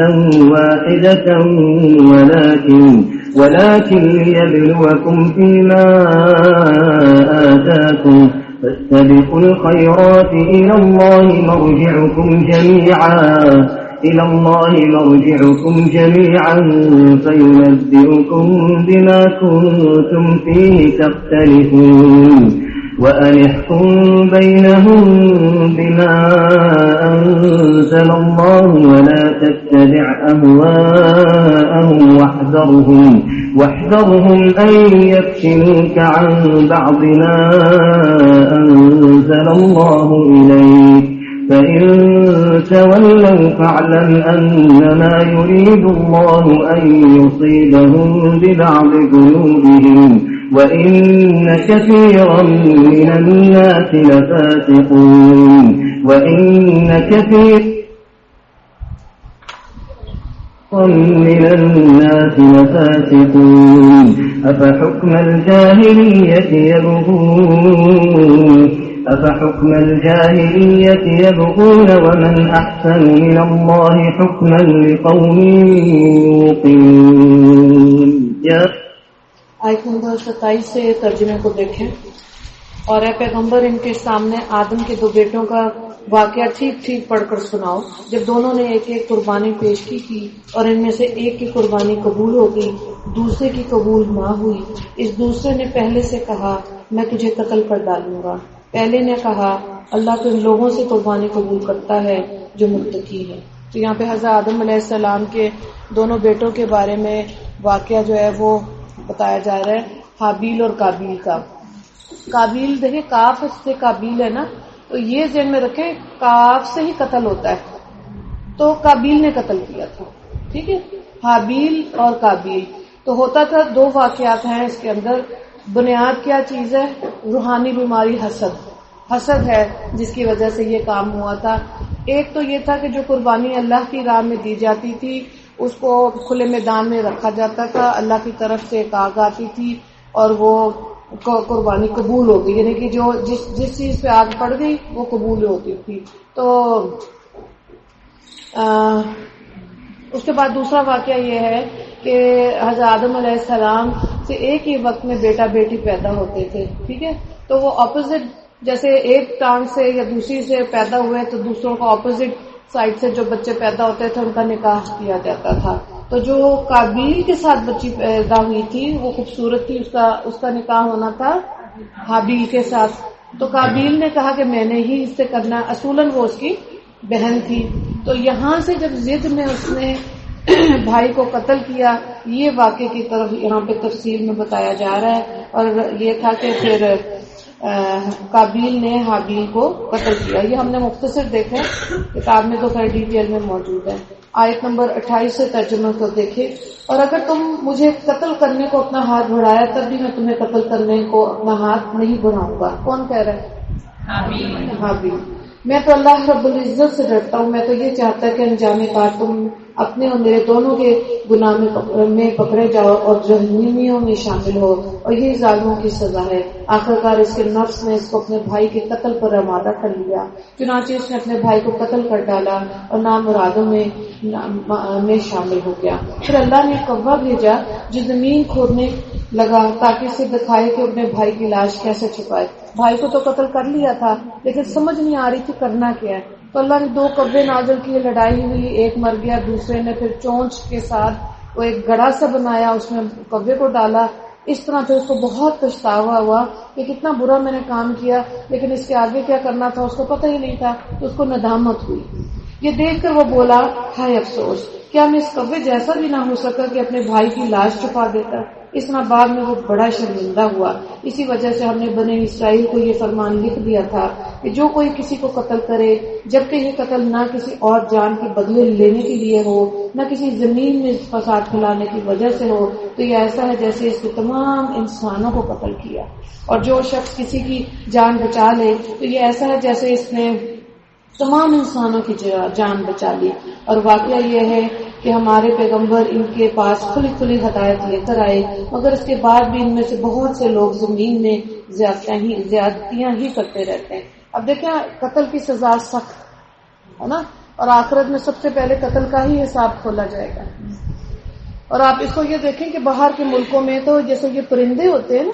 واحدة ولكن ليبلوكم فيما آتاكم فاستبقوا الخيرات إلى الله مرجعكم جميعا فينبئكم بما كنتم فيه تختلفون وأن احكم بينهم بما أنزل الله ولا تتبع أهواءهم واحذرهم أن يفتنوك عن بعض ما أنزل الله إليك فإن تولوا فاعلم أنما يريد الله أن يصيبهم ببعض ذنوبهم وإن كثيرا من الناس لفاسقون أفحكم الجاهلية يبغون ومن أحسن من الله حكما لقوم يوقنون. آیت نمبر 27 سے ترجمے کو دیکھیں. اور اے پیغمبر ان کے سامنے آدم کے دو بیٹوں کا واقعہ ٹھیک ٹھیک پڑھ کر سناؤ جب دونوں نے ایک ایک قربانی پیش کی اور ان میں سے ایک کی قربانی قبول ہو گئی دوسرے کی قبول نہ ہوئی. اس دوسرے نے پہلے سے کہا میں تجھے قتل پر ڈالوں گا. پہلے نے کہا اللہ تو ان لوگوں سے قربانی قبول کرتا ہے جو متقی ہے. تو یہاں پہ حضرت آدم علیہ السلام کے دونوں بیٹوں کے بارے میں واقعہ جو ہے وہ بتایا جا رہا ہے حابیل اور قابیل کا. قابیل دیکھیں کاف سے قابیل ہے نا, تو یہ ذہن میں رکھیں کاف سے ہی قتل ہوتا ہے, تو قابیل نے قتل کیا تھا. ٹھیک ہے, حابیل اور قابیل. تو ہوتا تھا دو واقعات ہیں اس کے اندر. بنیاد کیا چیز ہے؟ روحانی بیماری حسد ہے جس کی وجہ سے یہ کام ہوا تھا. ایک تو یہ تھا کہ جو قربانی اللہ کی راہ میں دی جاتی تھی اس کو کھلے میدان میں رکھا جاتا تھا, اللہ کی طرف سے ایک آگ آتی تھی اور وہ قربانی قبول ہو گئی, یعنی کہ جو جس چیز پہ آگ پڑ گئی وہ قبول ہوتی تھی. تو اس کے بعد دوسرا واقعہ یہ ہے کہ حضرت آدم علیہ السلام سے ایک ہی وقت میں بیٹا بیٹی پیدا ہوتے تھے. ٹھیک ہے, تو وہ اپوزٹ جیسے ایک ٹانگ سے یا دوسری سے پیدا ہوئے تو دوسروں کو اپوزٹ سائڈ سے جو بچے پیدا ہوتے تھے ان کا نکاح کیا جاتا تھا. تو جو قابیل کے ساتھ بچی پیدا ہوئی تھی وہ خوبصورت تھی، اس کا نکاح ہونا تھا حابیل کے ساتھ. تو قابیل نے کہا کہ میں نے ہی اس سے کرنا، اصولاً وہ اس کی بہن تھی. تو یہاں سے جب ضد میں اس نے بھائی کو قتل کیا، یہ واقعے کی طرف یہاں پہ تفصیل میں بتایا جا رہا ہے. اور یہ تھا کہ پھر قابیل نے حابیل کو قتل کیا. یہ ہم نے مختصر دیکھا، کتاب میں تو خیر ڈیٹیل میں موجود ہے. آیت نمبر 28 سے ترجمہ کو دیکھیں. اور اگر تم مجھے قتل کرنے کو اپنا ہاتھ بڑھایا تب بھی میں تمہیں قتل کرنے کو اپنا ہاتھ نہیں بڑھاؤں گا. کون کہہ رہا ہے؟ حابیل. میں تو اللہ رب العزت سے ڈرتا ہوں، میں تو یہ چاہتا کہ انجام کار تم اپنے اور میرے دونوں کے گناہ میں پکڑے جاؤ اور جہنمیوں میں شامل ہو، اور یہی ظالموں کی سزا ہے. آخرکار اس کے نفس نے اس کو اپنے بھائی کے قتل پر آمادہ کر لیا، چنانچہ اس نے اپنے بھائی کو قتل کر ڈالا اور نامرادوں میں شامل ہو گیا. پھر اللہ نے کوا بھیجا جو زمین کھودنے لگا تاکہ اسے دکھائے کہ اپنے بھائی کی لاش کیسے چھپائے. بھائی کو تو قتل کر لیا تھا لیکن سمجھ نہیں آ رہی تھی کرنا کیا ہے. تو اللہ نے 2 کوے نازل کیے، لڑائی ہوئی، ایک مر گیا، دوسرے نے پھر چونچ کے ساتھ وہ ایک گڑھا سا بنایا، اس میں کوے کو ڈالا. اس طرح پھر اس کو بہت پچھتاوا ہوا کہ کتنا برا میں نے کام کیا، لیکن اس کے آگے کیا کرنا تھا اس کو پتہ ہی نہیں تھا. تو اس کو ندامت ہوئی. یہ دیکھ کر وہ بولا ہائے افسوس، کیا میں اس کوے جیسا بھی نہ ہو سکا کہ اپنے بھائی کی لاش چھپا دیتا. اس طرح بعد میں وہ بڑا شرمندہ ہوا. اسی وجہ سے ہم نے بنی اسرائیل کو یہ فرمان لکھ دیا تھا کہ جو کوئی کسی کو قتل کرے جبکہ یہ قتل نہ کسی اور جان کے بدلے لینے کے لیے ہو نہ کسی زمین میں فساد پھیلانے کی وجہ سے ہو تو یہ ایسا ہے جیسے اس نے تمام انسانوں کو قتل کیا. اور جو شخص کسی کی جان بچا لے تو یہ ایسا ہے جیسے اس نے تمام انسانوں کی جان بچا لی. اور واقعہ یہ ہے کہ ہمارے پیغمبر ان کے پاس کھلی ہدایت لے کر آئے، مگر اس کے بعد بھی ان میں سے بہت سے لوگ زمین میں زیادتیاں ہی کرتے رہتے ہیں. اب دیکھیں قتل کی سزا سخت ہے نا، اور آخرت میں سب سے پہلے قتل کا ہی حساب کھولا جائے گا. اور آپ اس کو یہ دیکھیں کہ باہر کے ملکوں میں تو جیسے یہ پرندے ہوتے ہیں نا،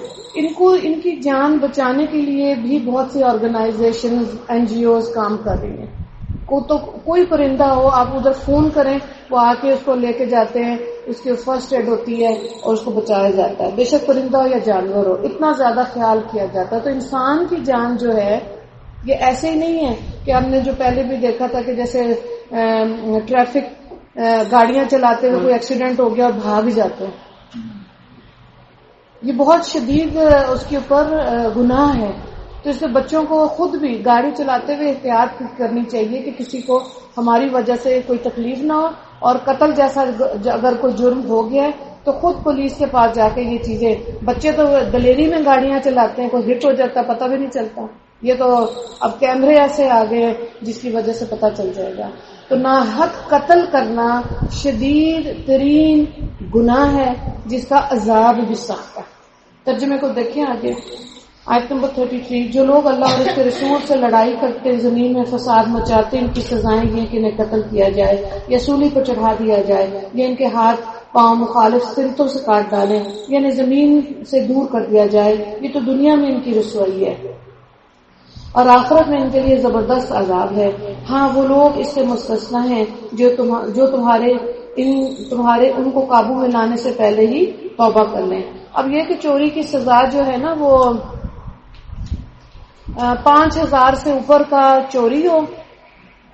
ان کی جان بچانے کے لیے بھی بہت سی آرگنائزیشن NGOs کام کر رہی ہیں. تو کوئی پرندہ ہو آپ ادھر فون کریں، وہ آ کے اس کو لے کے جاتے ہیں، اس کی فرسٹ ایڈ ہوتی ہے اور اس کو بچایا جاتا ہے. بے شک پرندہ ہو یا جانور ہو، اتنا زیادہ خیال کیا جاتا ہے. تو انسان کی جان جو ہے یہ ایسے ہی نہیں ہے کہ ہم نے جو پہلے بھی دیکھا تھا کہ جیسے ٹریفک گاڑیاں چلاتے ہوئے کوئی ایکسیڈنٹ ہو گیا اور بھاگ جاتے ہیں. یہ بہت شدید اس کے اوپر گناہ ہے. تو اس سے بچوں کو خود بھی گاڑی چلاتے ہوئے احتیاط کرنی چاہیے کہ کسی کو ہماری وجہ سے کوئی تکلیف نہ ہو. اور قتل جیسا اگر کوئی جرم ہو گیا ہے تو خود پولیس کے پاس جا کے یہ چیزیں، بچے تو دلیری میں گاڑیاں چلاتے ہیں، کوئی ہٹ ہو جاتا پتہ بھی نہیں چلتا. یہ تو اب کیمرے ایسے آ گئے جس کی وجہ سے پتہ چل جائے گا. تو ناحق قتل کرنا شدید ترین گناہ ہے جس کا عذاب بھی سخت ہے. ترجمے کو دیکھیں آگے آیت نمبر 33. جو لوگ اللہ اور اس کے رسول سے لڑائی کرتے زمین میں فساد مچاتے، ان کی سزائیں یہ کہ انہیں قتل کیا جائے یا سولی پر چڑھا دیا جائے یا ان کے ہاتھ پاؤں مخالف سرتوں سے کاٹ ڈالیں یعنی زمین سے دور کر دیا جائے. یہ تو دنیا میں ان کی رسوائی ہے اور آخرت میں ان کے لیے زبردست عذاب ہے. ہاں وہ لوگ اس سے مستثنا ہیں جو تمہارے ان کو قابو میں لانے سے پہلے ہی توبہ کر لیں. اب یہ کہ چوری کی سزا جو ہے نا وہ 5,000 سے اوپر کا چوری ہو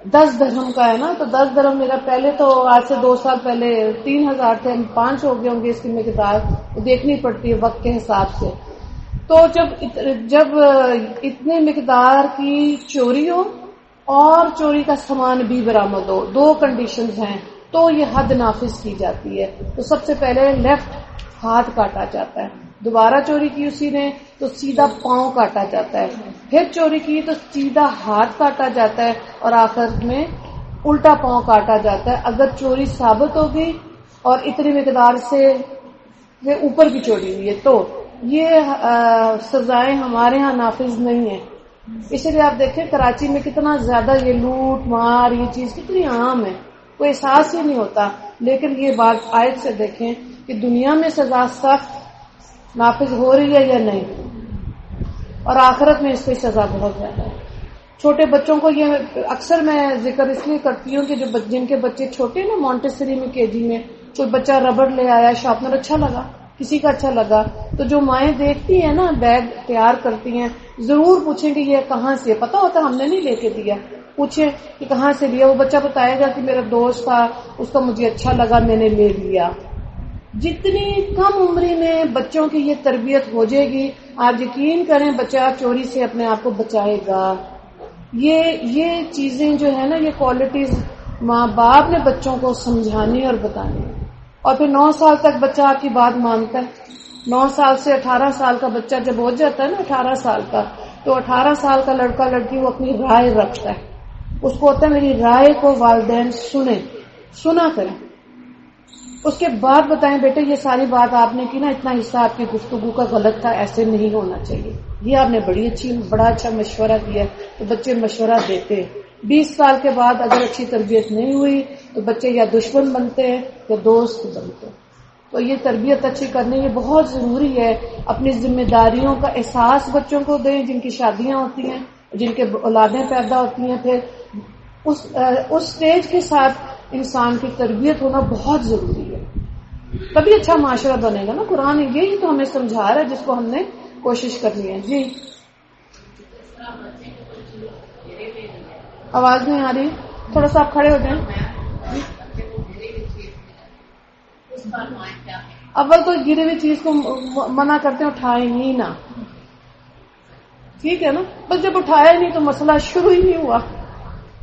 10 درہم کا ہے نا، تو 10 درہم میرا پہلے تو آج سے 2 سال پہلے 3,000 تھے، 5 ہو گئے ہوں گے. اس کی مقدار دیکھنی پڑتی ہے وقت کے حساب سے. تو جب اتنے مقدار کی چوری ہو اور چوری کا سامان بھی برآمد ہو، 2 کنڈیشنز ہیں تو یہ حد نافذ کی جاتی ہے. تو سب سے پہلے لیفٹ ہاتھ کاٹا جاتا ہے، دوبارہ چوری کی اسی نے تو سیدھا پاؤں کاٹا جاتا ہے، پھر چوری کی تو سیدھا ہاتھ کاٹا جاتا ہے اور آخر میں الٹا پاؤں کاٹا جاتا ہے اگر چوری ثابت ہوگی اور اتنی مقدار سے اوپر کی چوری ہوئی ہے. تو یہ سزائیں ہمارے ہاں نافذ نہیں ہیں. اس لیے آپ دیکھیں کراچی میں کتنا زیادہ یہ لوٹ مار یہ چیز کتنی عام ہے، کوئی احساس ہی نہیں ہوتا. لیکن یہ بات آیت سے دیکھیں کہ دنیا میں سزا سخت نافذ ہو رہی ہے یا نہیں. اور آخرت میں اس کی سزا بہت زیادہ ہے. چھوٹے بچوں کو یہ اکثر میں ذکر اس لیے کرتی ہوں کہ جو جن کے بچے چھوٹے نا مونٹیسری میں کے جی میں کوئی بچہ ربڑ لے آیا شارپنر اچھا لگا کسی کا اچھا لگا تو جو مائیں دیکھتی ہیں نا بیگ تیار کرتی ہیں ضرور پوچھیں کہ یہ کہاں سے پتا ہوتا ہم نے نہیں لے کے دیا پوچھیں کہ کہاں سے لیا وہ بچہ بتائے گا کہ میرا دوست تھا اس کا مجھے اچھا لگا میں نے لے لیا. جتنی کم عمری میں بچوں کی یہ تربیت ہو جائے گی آپ یقین کریں بچہ چوری سے اپنے آپ کو بچائے گا. یہ چیزیں جو ہے نا یہ کوالٹیز ماں باپ نے بچوں کو سمجھانی اور بتانی. اور پھر 9 سال تک بچہ آپ کی بات مانتا ہے. 9 سال سے 18 سال کا بچہ جب ہو جاتا ہے نا 18 سال کا تو 18 سال کا لڑکا لڑکی وہ اپنی رائے رکھتا ہے. اس کو ہوتا ہے میری رائے کو والدین سنا کریں اس کے بعد بتائیں بیٹے یہ ساری بات آپ نے کی نا اتنا حصہ آپ کی گفتگو کا غلط تھا ایسے نہیں ہونا چاہیے یہ آپ نے بڑا اچھا مشورہ دیا تو بچے مشورہ دیتے. 20 سال کے بعد اگر اچھی تربیت نہیں ہوئی تو بچے یا دشمن بنتے ہیں یا دوست بنتے. تو یہ تربیت اچھی کرنے یہ بہت ضروری ہے. اپنی ذمہ داریوں کا احساس بچوں کو دیں جن کی شادیاں ہوتی ہیں جن کے اولادیں پیدا ہوتی ہیں پھر اس سٹیج کے ساتھ انسان کی تربیت ہونا بہت ضروری ہے تبھی اچھا معاشرہ بنے گا نا. قرآن یہی تو ہمیں سمجھا رہا ہے جس کو ہم نے کوشش کرنی ہے. جی آواز نہیں آ رہی تھوڑا سا آپ کھڑے ہو جائیں. اول تو گری ہوئی چیز کو منع کرتے ہیں اٹھائیں ہی نہ ٹھیک ہے نا بس جب اٹھایا نہیں تو مسئلہ شروع ہی نہیں ہوا.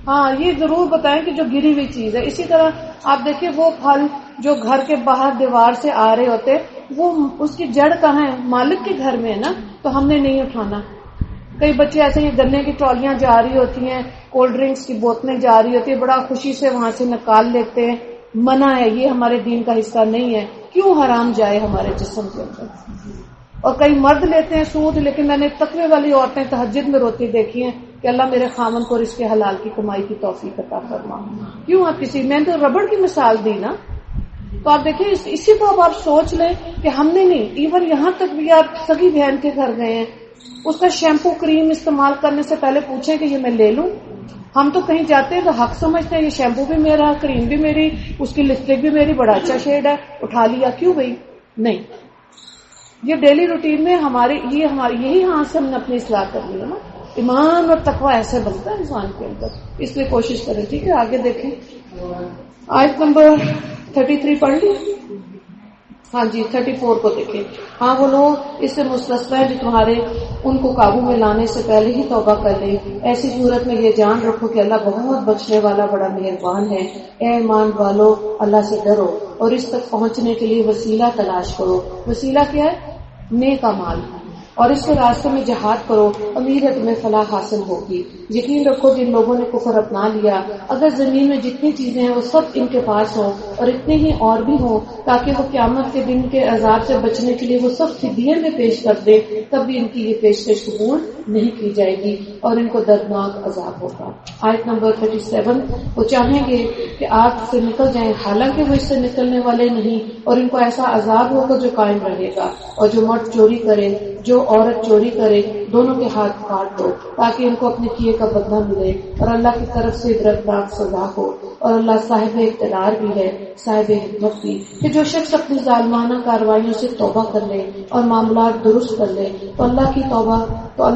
ہاں یہ ضرور بتائیں کہ جو گری ہوئی چیز ہے. اسی طرح آپ دیکھیں وہ پھل جو گھر کے باہر دیوار سے آ رہے ہوتے وہ اس کی جڑ کہاں ہے مالک کے گھر میں ہے نا تو ہم نے نہیں اٹھانا. کئی بچے ایسے ہی گنے کی ٹرالیاں جا رہی ہوتی ہیں کولڈ ڈرنکس کی بوتلیں جا رہی ہوتی ہیں بڑا خوشی سے وہاں سے نکال لیتے ہیں. منع ہے یہ ہمارے دین کا حصہ نہیں ہے. کیوں حرام جائے ہمارے جسم کے اندر. اور کئی مرد لیتے ہیں سود لیکن میں نے تقوی والی عورتیں تہجد میں روتی دیکھی ہیں کہ اللہ میرے خامن کو رزق حلال کی کمائی کی توفیق عطا فرما. کیوں آپ کسی میں نے تو ربڑ کی مثال دی نا تو آپ دیکھیں اسی کو اب آپ سوچ لیں کہ ہم نے نہیں ایون یہاں تک بھی آپ سگی بہن کے گھر گئے ہیں اس کا شیمپو کریم استعمال کرنے سے پہلے پوچھیں کہ یہ میں لے لوں. ہم تو کہیں جاتے ہیں تو حق سمجھتے ہیں یہ شیمپو بھی میرا کریم بھی میری اس کی لپسٹک بھی میری بڑا اچھا شیڈ ہے اٹھا لیا کیوں بھائی نہیں. یہ ڈیلی روٹین میں یہی ہاں سے ہم نے اپنی اصلاح کر لی ہے نا. ایمان اور تقوی ایسے بنتا ہے انسان کے اندر. اس لیے کوشش کریں. ٹھیک ہے آگے دیکھیں آیت نمبر 33 پڑھ لی. ہاں جی 34 کو دیکھیں. ہاں وہ لوگ اس سے مستثنا ہے جو تمہارے ان کو قابو میں لانے سے پہلے ہی توبہ کر لیں. ایسی صورت میں یہ جان رکھو کہ اللہ بہت بخشنے والا بڑا مہربان ہے. اے ایمان والو اللہ سے ڈرو اور اس تک پہنچنے کے لیے وسیلہ تلاش کرو. وسیلہ کیا ہے نیک اعمال اور اس کے راستے میں جہاد کرو امید ہے تمہیں فلاح حاصل ہوگی. یقین رکھو جن لوگوں نے کفر اپنا لیا اگر زمین میں جتنی چیزیں ہیں وہ سب ان کے پاس ہوں اور اتنے ہی اور بھی ہوں تاکہ وہ قیامت کے دن کے عذاب سے بچنے کے لیے وہ سب فدیے میں پیش کر دے تب بھی ان کی یہ پیشکش قبول نہیں کی جائے گی اور ان کو دردناک عذاب ہوگا. آیت نمبر 37 وہ چاہیں گے کہ آگ سے نکل جائیں حالانکہ وہ اس سے نکلنے والے نہیں اور ان کو ایسا عذاب ہوگا جو قائم رہے گا. اور جو مرد چوری کرے جو عورت چوری کرے دونوں کے ہاتھ کاٹ دو تاکہ ان کو اپنے کیے کا بدلہ ملے اور اللہ کی طرف سے عبرتناک سزا ہو. اور اللہ صاحب اقتدار بھی ہے صاحب حکمت بھی کہ جو شخص اپنی ظالمانہ کارروائیوں سے توبہ کر لے اور معاملات درست کر لے تو اللہ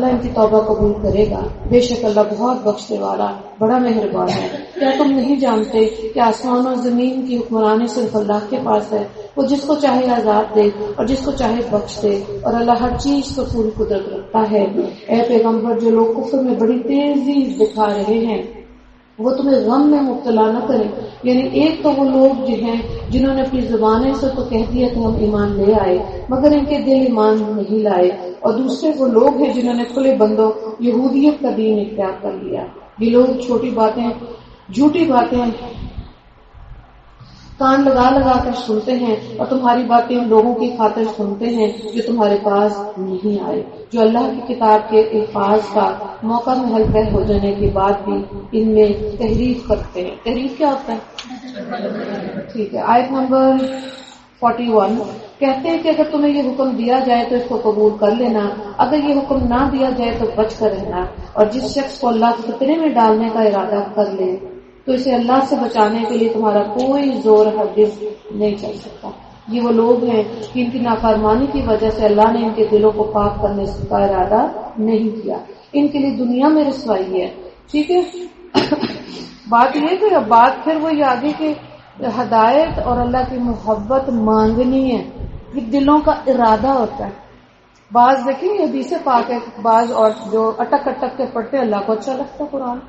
ان کی توبہ قبول کرے گا. بے شک اللہ بہت بخشنے والا بڑا مہربان ہے. کیا تم نہیں جانتے کہ آسمان اور زمین کی حکمرانی صرف اللہ کے پاس ہے. وہ جس کو چاہے آزاد دے اور جس کو چاہے بخش دے اور اللہ ہر چیز کو پوری قدرت رکھتا ہے. اے پیغمبر جو لوگ کفر میں بڑی تیزی دکھا رہے ہیں وہ تمہیں غم میں مبتلا نہ کریں. یعنی ایک تو وہ لوگ جو ہیں جنہوں نے اپنی زبانیں سے تو کہہ دیا کہ ہم ایمان لے آئے مگر ان کے دل ایمان نہیں لائے اور دوسرے وہ لوگ ہیں جنہوں نے کھلے بندوں یہودیت کا دین اختیار کر لیا. یہ لوگ چھوٹی باتیں جھوٹی باتیں کان لگا لگا کر سنتے ہیں اور تمہاری باتیں ان لوگوں کی خاطر سنتے ہیں جو تمہارے پاس نہیں آئے جو اللہ کی کتاب کے الفاظ کا موقع محل پہ ہو جانے کے بعد بھی ان میں تحریف کرتے ہیں. تحریف کیا ہوتا ہے ٹھیک ہے. آیت نمبر 41 کہتے ہیں کہ اگر تمہیں یہ حکم دیا جائے تو اس کو قبول کر لینا، اگر یہ حکم نہ دیا جائے تو بچ کر رہنا، اور جس شخص کو اللہ خطرے میں ڈالنے کا ارادہ کر لے تو اسے اللہ سے بچانے کے لیے تمہارا کوئی زور ہرگز نہیں چل سکتا۔ یہ وہ لوگ ہیں کہ ان کی نافرمانی کی وجہ سے اللہ نے ان کے دلوں کو پاک کرنے کا ارادہ نہیں کیا، ان کے لیے دنیا میں رسوائی ہے۔ ٹھیک ہے، بات یہ کہ بات پھر وہی آگے کہ ہدایت اور اللہ کی محبت مانگنی ہے، یہ دلوں کا ارادہ ہوتا ہے۔ بعض دیکھیں حدیث پاک ہے، بعض اور جو اٹک اٹک کے پڑھتے ہیں اللہ کو اچھا لگتا ہے قرآن،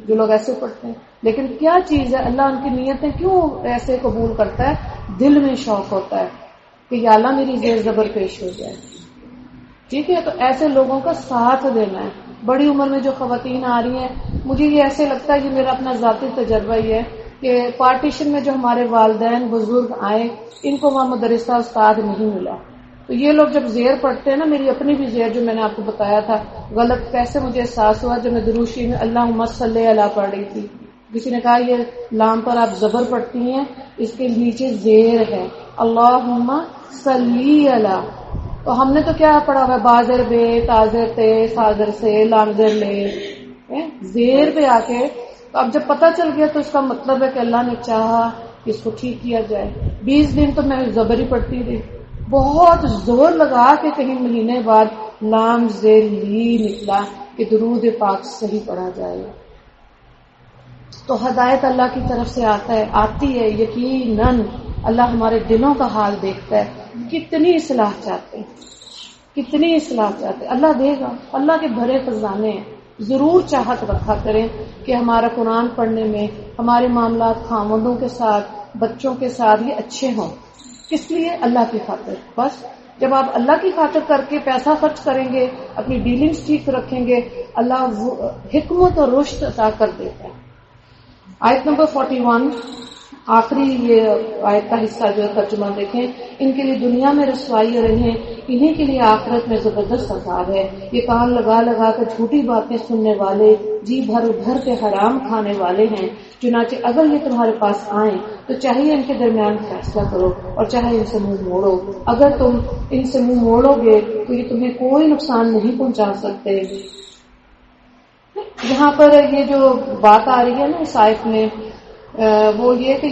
جو لوگ ایسے پڑھتے ہیں، لیکن کیا چیز ہے اللہ ان کی نیتیں کیوں ایسے قبول کرتا ہے؟ دل میں شوق ہوتا ہے کہ یا اللہ میری زیر زبر پیش ہو جائے۔ ٹھیک ہے، تو ایسے لوگوں کا ساتھ دینا ہے۔ بڑی عمر میں جو خواتین آ رہی ہیں، مجھے یہ ایسے لگتا ہے کہ میرا اپنا ذاتی تجربہ یہ ہے کہ پارٹیشن میں جو ہمارے والدین بزرگ آئے، ان کو وہاں مدرسہ استاد نہیں ملا، تو یہ لوگ جب زیر پڑھتے ہیں نا، میری اپنی بھی زیر جو میں نے آپ کو بتایا تھا غلط کیسے مجھے احساس ہوا جب میں دروشی میں اللہم صلی علی پڑھ رہی تھی، کسی نے کہا یہ لام پر آپ زبر پڑھتی ہیں، اس کے نیچے زیر ہے اللہم صلی علی، تو ہم نے تو کیا پڑھا ہوا بازر بے تاجر تے ساگر سے لامزر لے، زیر پہ آ کے تو اب جب پتہ چل گیا تو اس کا مطلب ہے کہ اللہ نے چاہا کہ اس کو ٹھیک کیا جائے۔ 20 دن تو میں زبر ہی پڑھتی تھی، بہت زور لگا کے کہیں مہینے بعد لام زیر لی نکلا کہ درود پاک صحیح پڑھا جائے۔ تو ہدایت اللہ کی طرف سے آتی ہے، یقیناً اللہ ہمارے دلوں کا حال دیکھتا ہے، کتنی اصلاح چاہتے ہیں، کتنی اصلاح چاہتے ہیں، اللہ دے گا، اللہ کے بھرے خزانے ہیں۔ ضرور چاہت رکھا کریں کہ ہمارا قرآن پڑھنے میں ہمارے معاملات خامدوں کے ساتھ بچوں کے ساتھ یہ اچھے ہوں۔ کس لیے؟ اللہ کی خاطر۔ بس جب آپ اللہ کی خاطر کر کے پیسہ خرچ کریں گے، اپنی ڈیلنگز ٹھیک رکھیں گے، اللہ حکمت اور رشد عطا کر دیتا ہے۔ آیت نمبر 41 آخری یہ آیت کا حصہ جو ترجمہ دیکھیں، ان کے لیے دنیا میں رسوائی اور انہیں کے لیے آخرت میں زبردست عذاب ہے۔ یہ کان لگا لگا کر جھوٹی باتیں سننے والے، جی بھر بھر کے حرام کھانے والے ہیں۔ چنانچہ اگر یہ تمہارے پاس آئیں تو چاہیے ان کے درمیان فیصلہ کرو اور چاہے ان سے منہ موڑو، اگر تم ان سے منہ موڑو گے تو یہ تمہیں کوئی نقصان نہیں پہنچا سکتے۔ یہاں پر یہ جو بات آ رہی ہے نا اس آیت میں، وہ یہ کہ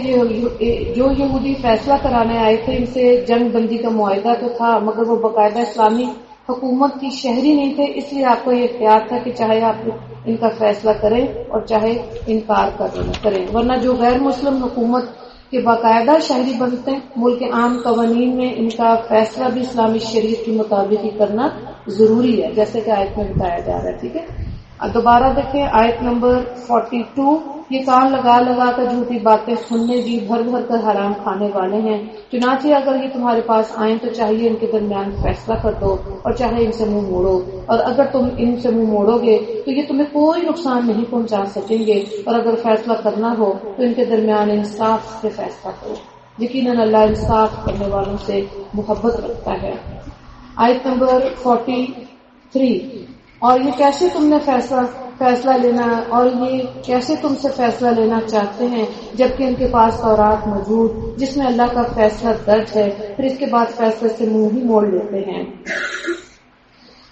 جو یہودی فیصلہ کرانے آئے تھے ان سے جنگ بندی کا معاہدہ تو تھا، مگر وہ باقاعدہ اسلامی حکومت کی شہری نہیں تھے، اس لیے آپ کو یہ اختیار تھا کہ چاہے آپ ان کا فیصلہ کریں اور چاہے انکار کریں، ورنہ جو غیر مسلم حکومت کے باقاعدہ شہری بنتے ہیں، ملک عام قوانین میں ان کا فیصلہ بھی اسلامی شریعت کے مطابق ہی کرنا ضروری ہے، جیسے کہ آیت میں بتایا جا رہا ہے۔ ٹھیک ہے، دوبارہ دیکھیں آیت نمبر 42، یہ کان لگا لگا کر جھوٹی باتیں سننے، جی بھر بھر کر حرام کھانے والے ہیں۔ چنانچہ اگر یہ تمہارے پاس آئیں تو چاہیے ان کے درمیان فیصلہ کر دو اور چاہے ان سے منہ موڑو، اور اگر تم ان سے منہ موڑو گے تو یہ تمہیں کوئی نقصان نہیں پہنچا سکیں گے، اور اگر فیصلہ کرنا ہو تو ان کے درمیان انصاف سے فیصلہ کرو، یقیناً اللہ انصاف کرنے والوں سے محبت رکھتا ہے۔ آیت نمبر 43، اور یہ کیسے تم نے فیصلہ لینا، اور یہ کیسے تم سے فیصلہ لینا چاہتے ہیں جبکہ ان کے پاس تورات موجود جس میں اللہ کا فیصلہ درج ہے، پھر اس کے بعد فیصلے سے منہ ہی موڑ لیتے ہیں۔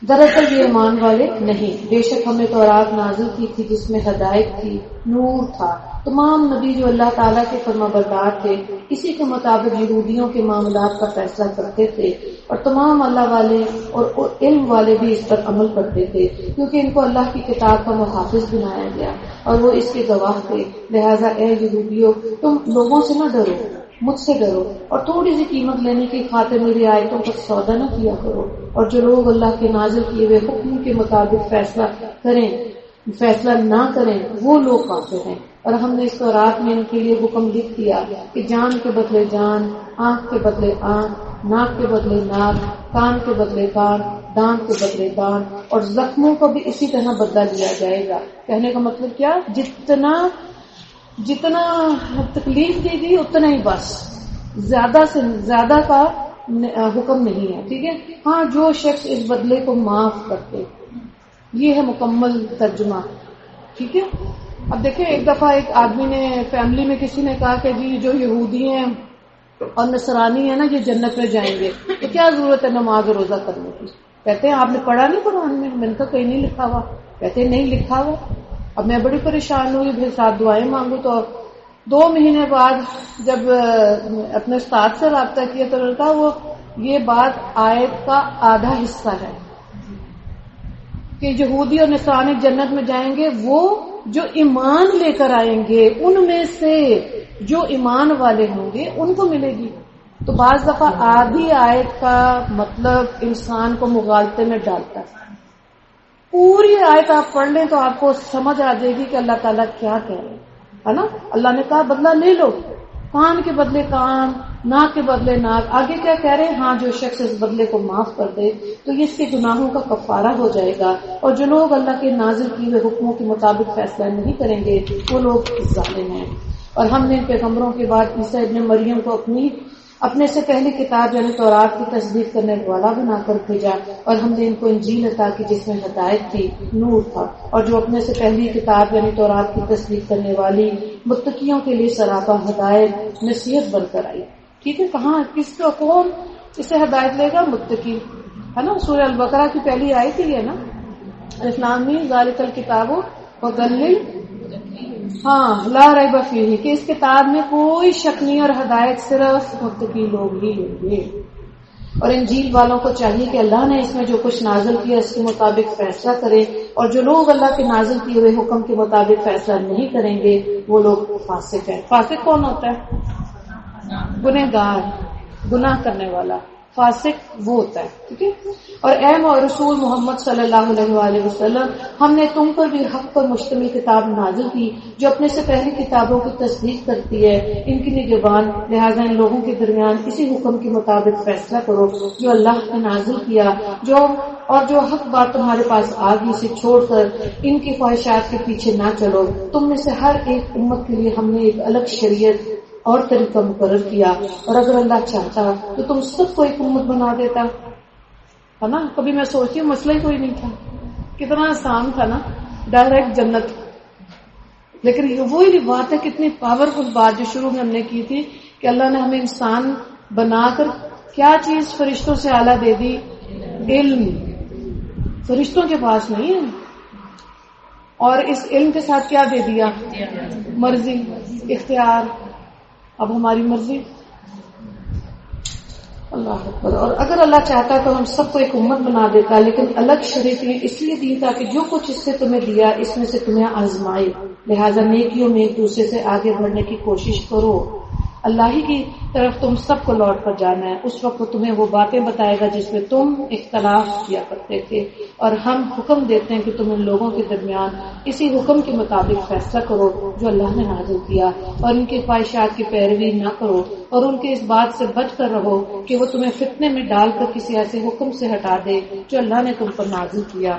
دراصل یہ ایمان والے نہیں، بے شک ہمیں تورات نازل کی تھی جس میں ہدایت تھی، نور تھا۔ تمام نبی جو اللہ تعالیٰ کے فرمانبردار تھے اسی کے مطابق یہودیوں کے معاملات کا فیصلہ کرتے تھے، اور تمام اللہ والے اور علم والے بھی اس پر عمل کرتے تھے، کیونکہ ان کو اللہ کی کتاب کا محافظ بنایا گیا اور وہ اس کے گواہ تھے۔ لہٰذا اے یہودیوں، تم لوگوں سے نہ ڈرو، مجھ سے ڈرو، اور تھوڑی سی قیمت لینے کی خاطر میری آیتوں پر سودا نہ کیا کرو، اور جو لوگ اللہ کے نازل کیے ہوئے حکم کے مطابق فیصلہ نہ کریں وہ لوگ کافر ہیں۔ اور ہم نے اس تورات میں ان کے لیے حکم لکھ دیا کہ جان کے بدلے جان، آنکھ کے بدلے آنکھ، ناک کے بدلے ناک، کان کے بدلے کان، دانت کے بدلے دانت، اور زخموں کو بھی اسی طرح بدلہ لیا جائے گا۔ کہنے کا مطلب کیا؟ جتنا تکلیف دی گئی اتنا ہی، بس زیادہ سے زیادہ کا حکم نہیں ہے۔ ٹھیک ہے، ہاں جو شخص اس بدلے کو معاف کرتے، یہ ہے مکمل ترجمہ۔ ٹھیک ہے، اب دیکھیں ایک دفعہ ایک آدمی نے فیملی میں کسی نے کہا کہ جی جو یہودی ہیں اور نصرانی ہے نا یہ جنت میں جائیں گے، تو کیا ضرورت ہے نماز اور روزہ کرنے کی؟ کہتے ہیں آپ نے پڑھا نہیں قرآن میں نے کہا کہیں نہیں لکھا ہوا. کہتے ہیں نہیں لکھا ہوا. اب میں بڑی پریشان ہوئی، پھر ساتھ دعائیں مانگوں. تو 2 مہینے بعد جب اپنے استاد سے رابطہ کیا تو لگا وہ یہ بات آیت کا آدھا حصہ ہے کہ یہودی اور نصرانی جنت میں جائیں گے، وہ جو ایمان لے کر آئیں گے ان میں سے جو ایمان والے ہوں گے ان کو ملے گی. تو بعض دفعہ آدھی آیت کا مطلب انسان کو مغالطے میں ڈالتا ہے. پوری آیت آپ پڑھ لیں تو آپ کو سمجھ آ جائے گی کہ اللہ تعالیٰ کیا کہہ رہے ہے نا. اللہ نے کہا بدلہ لے لو، کان کے بدلے کان، ناک کے بدلے ناک. آگے کیا کہہ رہے ہیں؟ ہاں جو شخص اس بدلے کو معاف کر دے تو یہ اس کے گناہوں کا کفارہ ہو جائے گا، اور جو لوگ اللہ کے نازل کیے ہوئے حکموں کے مطابق فیصلہ نہیں کریں گے وہ لوگ ظالم ہیں. اور ہم نے پیغمبروں کے بعد عیسیٰ ابن مریم کو اپنے سے پہلی کتاب یعنی تورات کی تصدیق کرنے والا بنا کر بھیجا، اور ہم نے ان کو انجیل عطا کی جس میں ہدایت تھی، نور تھا، اور جو اپنے سے پہلی کتاب یعنی تورات کی تصدیق کرنے والی متقیوں کے لیے سراپا ہدایت نصیحت بن کر آئی. ٹھیک ہے، کہاں کس کو کون اسے ہدایت لے گا؟ متقی ہے نا. سورہ البقرہ کی پہلی آیت ہی ہے نا، الف لام میم ذالک الکتاب ھدی ہاں لا ریب فیہ، کہ اس کتاب میں کوئی شک نہیں اور ہدایت صرف متقی لوگ ہی ہوں گے. اور انجیل والوں کو چاہیے کہ اللہ نے اس میں جو کچھ نازل کیا اس کے مطابق فیصلہ کرے، اور جو لوگ اللہ کے نازل کیے ہوئے حکم کے مطابق فیصلہ نہیں کریں گے وہ لوگ فاسق ہیں. فاسق کون ہوتا ہے؟ گنہگار، گناہ کرنے والا. فاسق وہ ہوتا ہے. ٹھیک ہے. اور اے رسول محمد صلی اللہ علیہ وآلہ وسلم، ہم نے تم پر بھی حق پر مشتمل کتاب نازل کی جو اپنے سے پہلی کتابوں کی تصدیق کرتی ہے، ان کی نگہبان. لہذا ان لوگوں کے درمیان اسی حکم کے مطابق فیصلہ کرو جو اللہ نے نازل کیا، جو حق بات تمہارے پاس آ گئی سے چھوڑ کر ان کی خواہشات کے پیچھے نہ چلو. تم میں سے ہر ایک امت کے لیے ہم نے ایک الگ شریعت اور طریقہ مقرر کیا، اور اگر اللہ چاہتا تو تم سب کو ایک امت بنا دیتا ہے نا. کبھی میں سوچتی ہوں مسئلہ ہی کوئی نہیں تھا، کتنا آسان تھا نا، ڈائریکٹ جنت. لیکن وہی بات ہے، کتنی پاورفل بات جو شروع میں ہم نے کی تھی کہ اللہ نے ہمیں انسان بنا کر کیا چیز فرشتوں سے اعلیٰ دے دی؟ علم. فرشتوں کے پاس نہیں ہے. اور اس علم کے ساتھ کیا دے دیا؟ مرضی، اختیار. اب ہماری مرضی. اللہ اکبر. اور اگر اللہ چاہتا تو ہم سب کو ایک امت بنا دیتا، لیکن الگ شریعت نے اس لیے دی تاکہ جو کچھ اس سے تمہیں دیا اس میں سے تمہیں آزمائے. لہذا نیکیوں میں ایک دوسرے سے آگے بڑھنے کی کوشش کرو. اللہ ہی کی طرف تم سب کو لوٹ کر جانا ہے. اس وقت تمہیں وہ باتیں بتائے گا جس میں تم اختلاف کیا کرتے تھے، اور ہم حکم دیتے ہیں کہ تم ان لوگوں کے درمیان اسی حکم کے مطابق فیصلہ کرو جو اللہ نے نازل کیا، اور ان کی خواہشات کی پیروی نہ کرو، اور ان کے اس بات سے بچ کر رہو کہ وہ تمہیں فتنے میں ڈال کر کسی ایسے حکم سے ہٹا دے جو اللہ نے تم پر نازل کیا.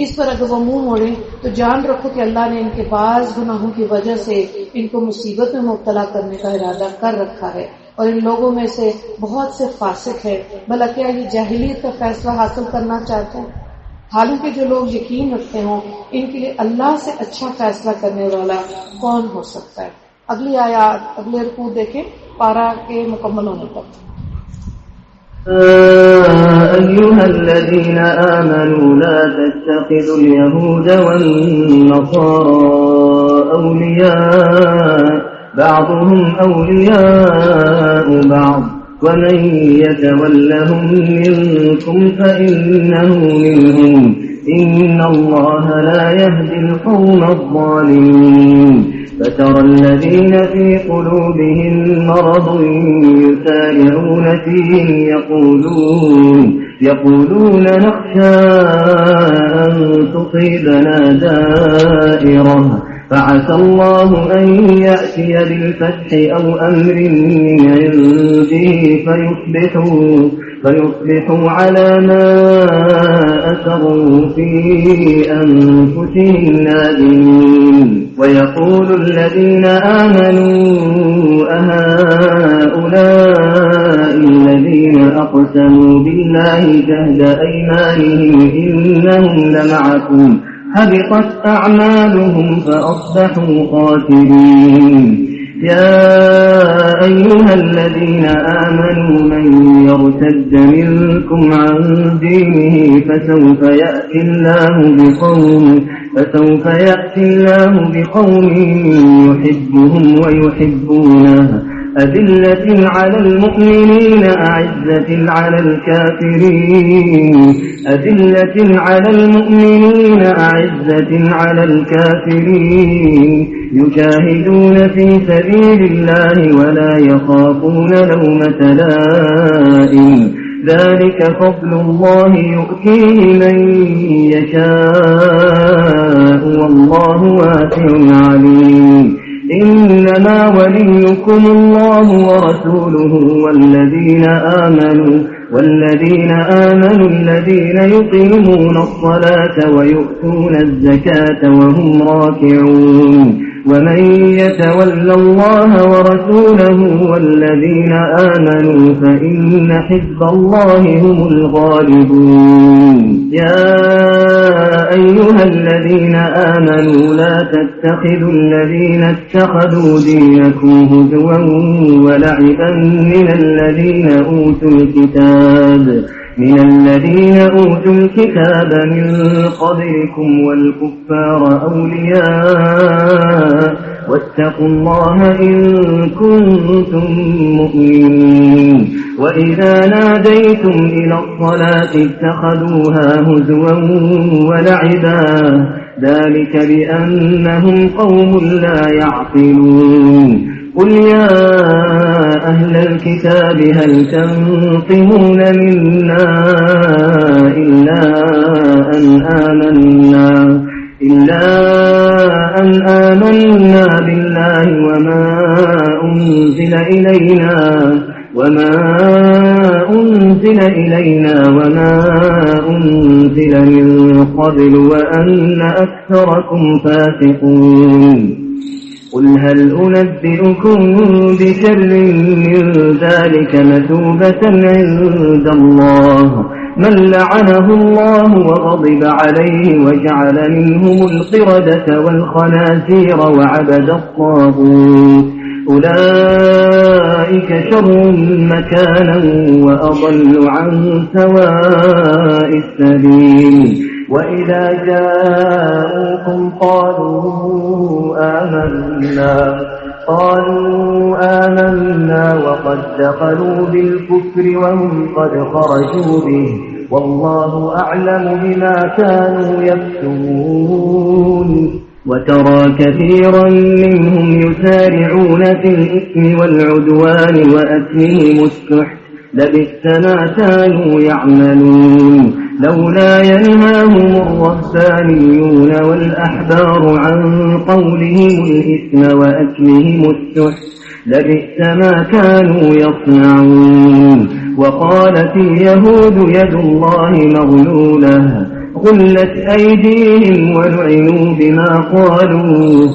اس پر اگر وہ منہ موڑے تو جان رکھو کہ اللہ نے ان کے بعض گناہوں کی وجہ سے ان کو مصیبت میں مبتلا کرنے کا ارادہ کر رکھا ہے، اور ان لوگوں میں سے بہت سے فاسق ہے. بھلا کیا یہ جاہلیت کا فیصلہ حاصل کرنا چاہتے ہیں؟ حالانکہ جو لوگ یقین رکھتے ہوں ان کے لیے اللہ سے اچھا فیصلہ کرنے والا کون ہو سکتا ہے. اگلی آیات، اگلے رکوع دیکھیں پارہ کے مکمل ہونے تک. أيها الذين آمنوا لا تتخذوا اليهود والنصارى أولياء بعضهم أولياء بعض ومن يتولهم منكم فإنه منهم إن الله لا يهدي القوم الظالمين. فترى الذين في قلوبهم مرض يسارعون فيهم يقولون نخشى أن تصيبنا دائرة فعسى الله أن يأتي بالفتح أو أمر من عنده فيصبحوا على ما أسروا في أنفسهم نادمين. ويقول الذين آمنوا أهؤلاء الذين أقسموا بالله جهد أيمانهم إنهم لمعكم حبطت أعمالهم فأصبحوا خاسرين. يا أيها الذين آمنوا من يرتد منكم عن دينه فسوف يأتي الله بقوم يحبهم ويحبونه أذلة على المؤمنين أعزة على الكافرين يجاهدون في سبيل الله ولا يخافون لومة لائم ذلك فضل الله يؤتيه من يشاء والله واسع عليم إنما وليكم الله ورسوله والذين آمنوا الذين يقيمون الصلاة ويؤتون الزكاة وهم راكعون ومن يتول الله ورسوله والذين آمنوا فإن حزب الله هم الغالبون يا أيها الذين آمنوا لا تتخذوا الذين اتخذوا دينكم هزوا ولعبا من الذين أوتوا الكتاب من قبلكم والكفار أولياء واتقوا الله إن كنتم مؤمنين وإذا ناديتم إلى الصلاة اتخذوها هزوا ولعبا ذلك بأنهم قوم لا يعقلون قل يا أهل الكتاب هل تنقمون منا إلا أن آمنا بالله وما أنزل إلينا وما أنزل من قبل وأن أكثركم فاسقون قل هل أنبئكم بشر من ذلك مثوبة عند الله من لعنه الله وغضب عليه وجعل منهم القردة والخنازير وعبد الطاغوت أولئك شر مكانا وأضل عن سواء السبيل وإذا جاءوكم قالوا آمنا وقد دخلوا بالكفر وهم قد خرجوا به والله أعلم بما كانوا يكتمون وترى كثيرا منهم يسارعون في الإثم والعدوان وأكلهم السحت لبئس ما كانوا يعملون لولا ينهاهم الربانيون والأحبار عن قولهم الإثم وأكلهم السحت لبئس ما كانوا يصنعون وقالت اليهود يد الله مغلولة غلت أيديهم ولعنوا بما قالوا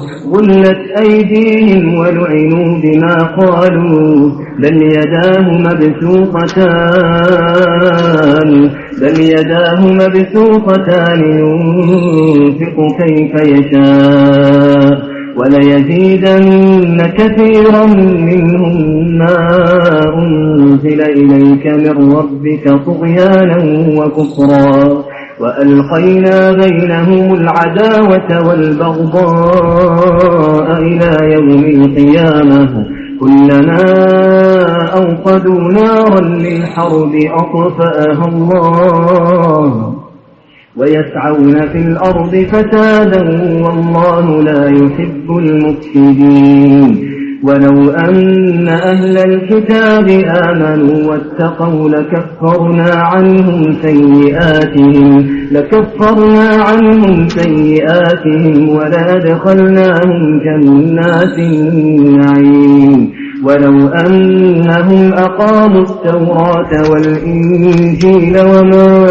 بل يداه مبسوطتان ينفق كيف يشاء وليزيدن كثيرا منهم ما أنزل إليك من ربك طغيانا وكفرا وألقينا بينهم العداوة والبغضاء إلى يوم القيامة كلما أوقدوا نارا للحرب أطفأها الله ويسعون في الأرض فسادا والله لا يحب المفسدين ولو أن أهل الكتاب آمنوا واتقوا لكفرنا عنهم سيئاتهم ولأدخلناهم جنات النعيم ولو أنهم أقاموا التوراة والإنجيل وما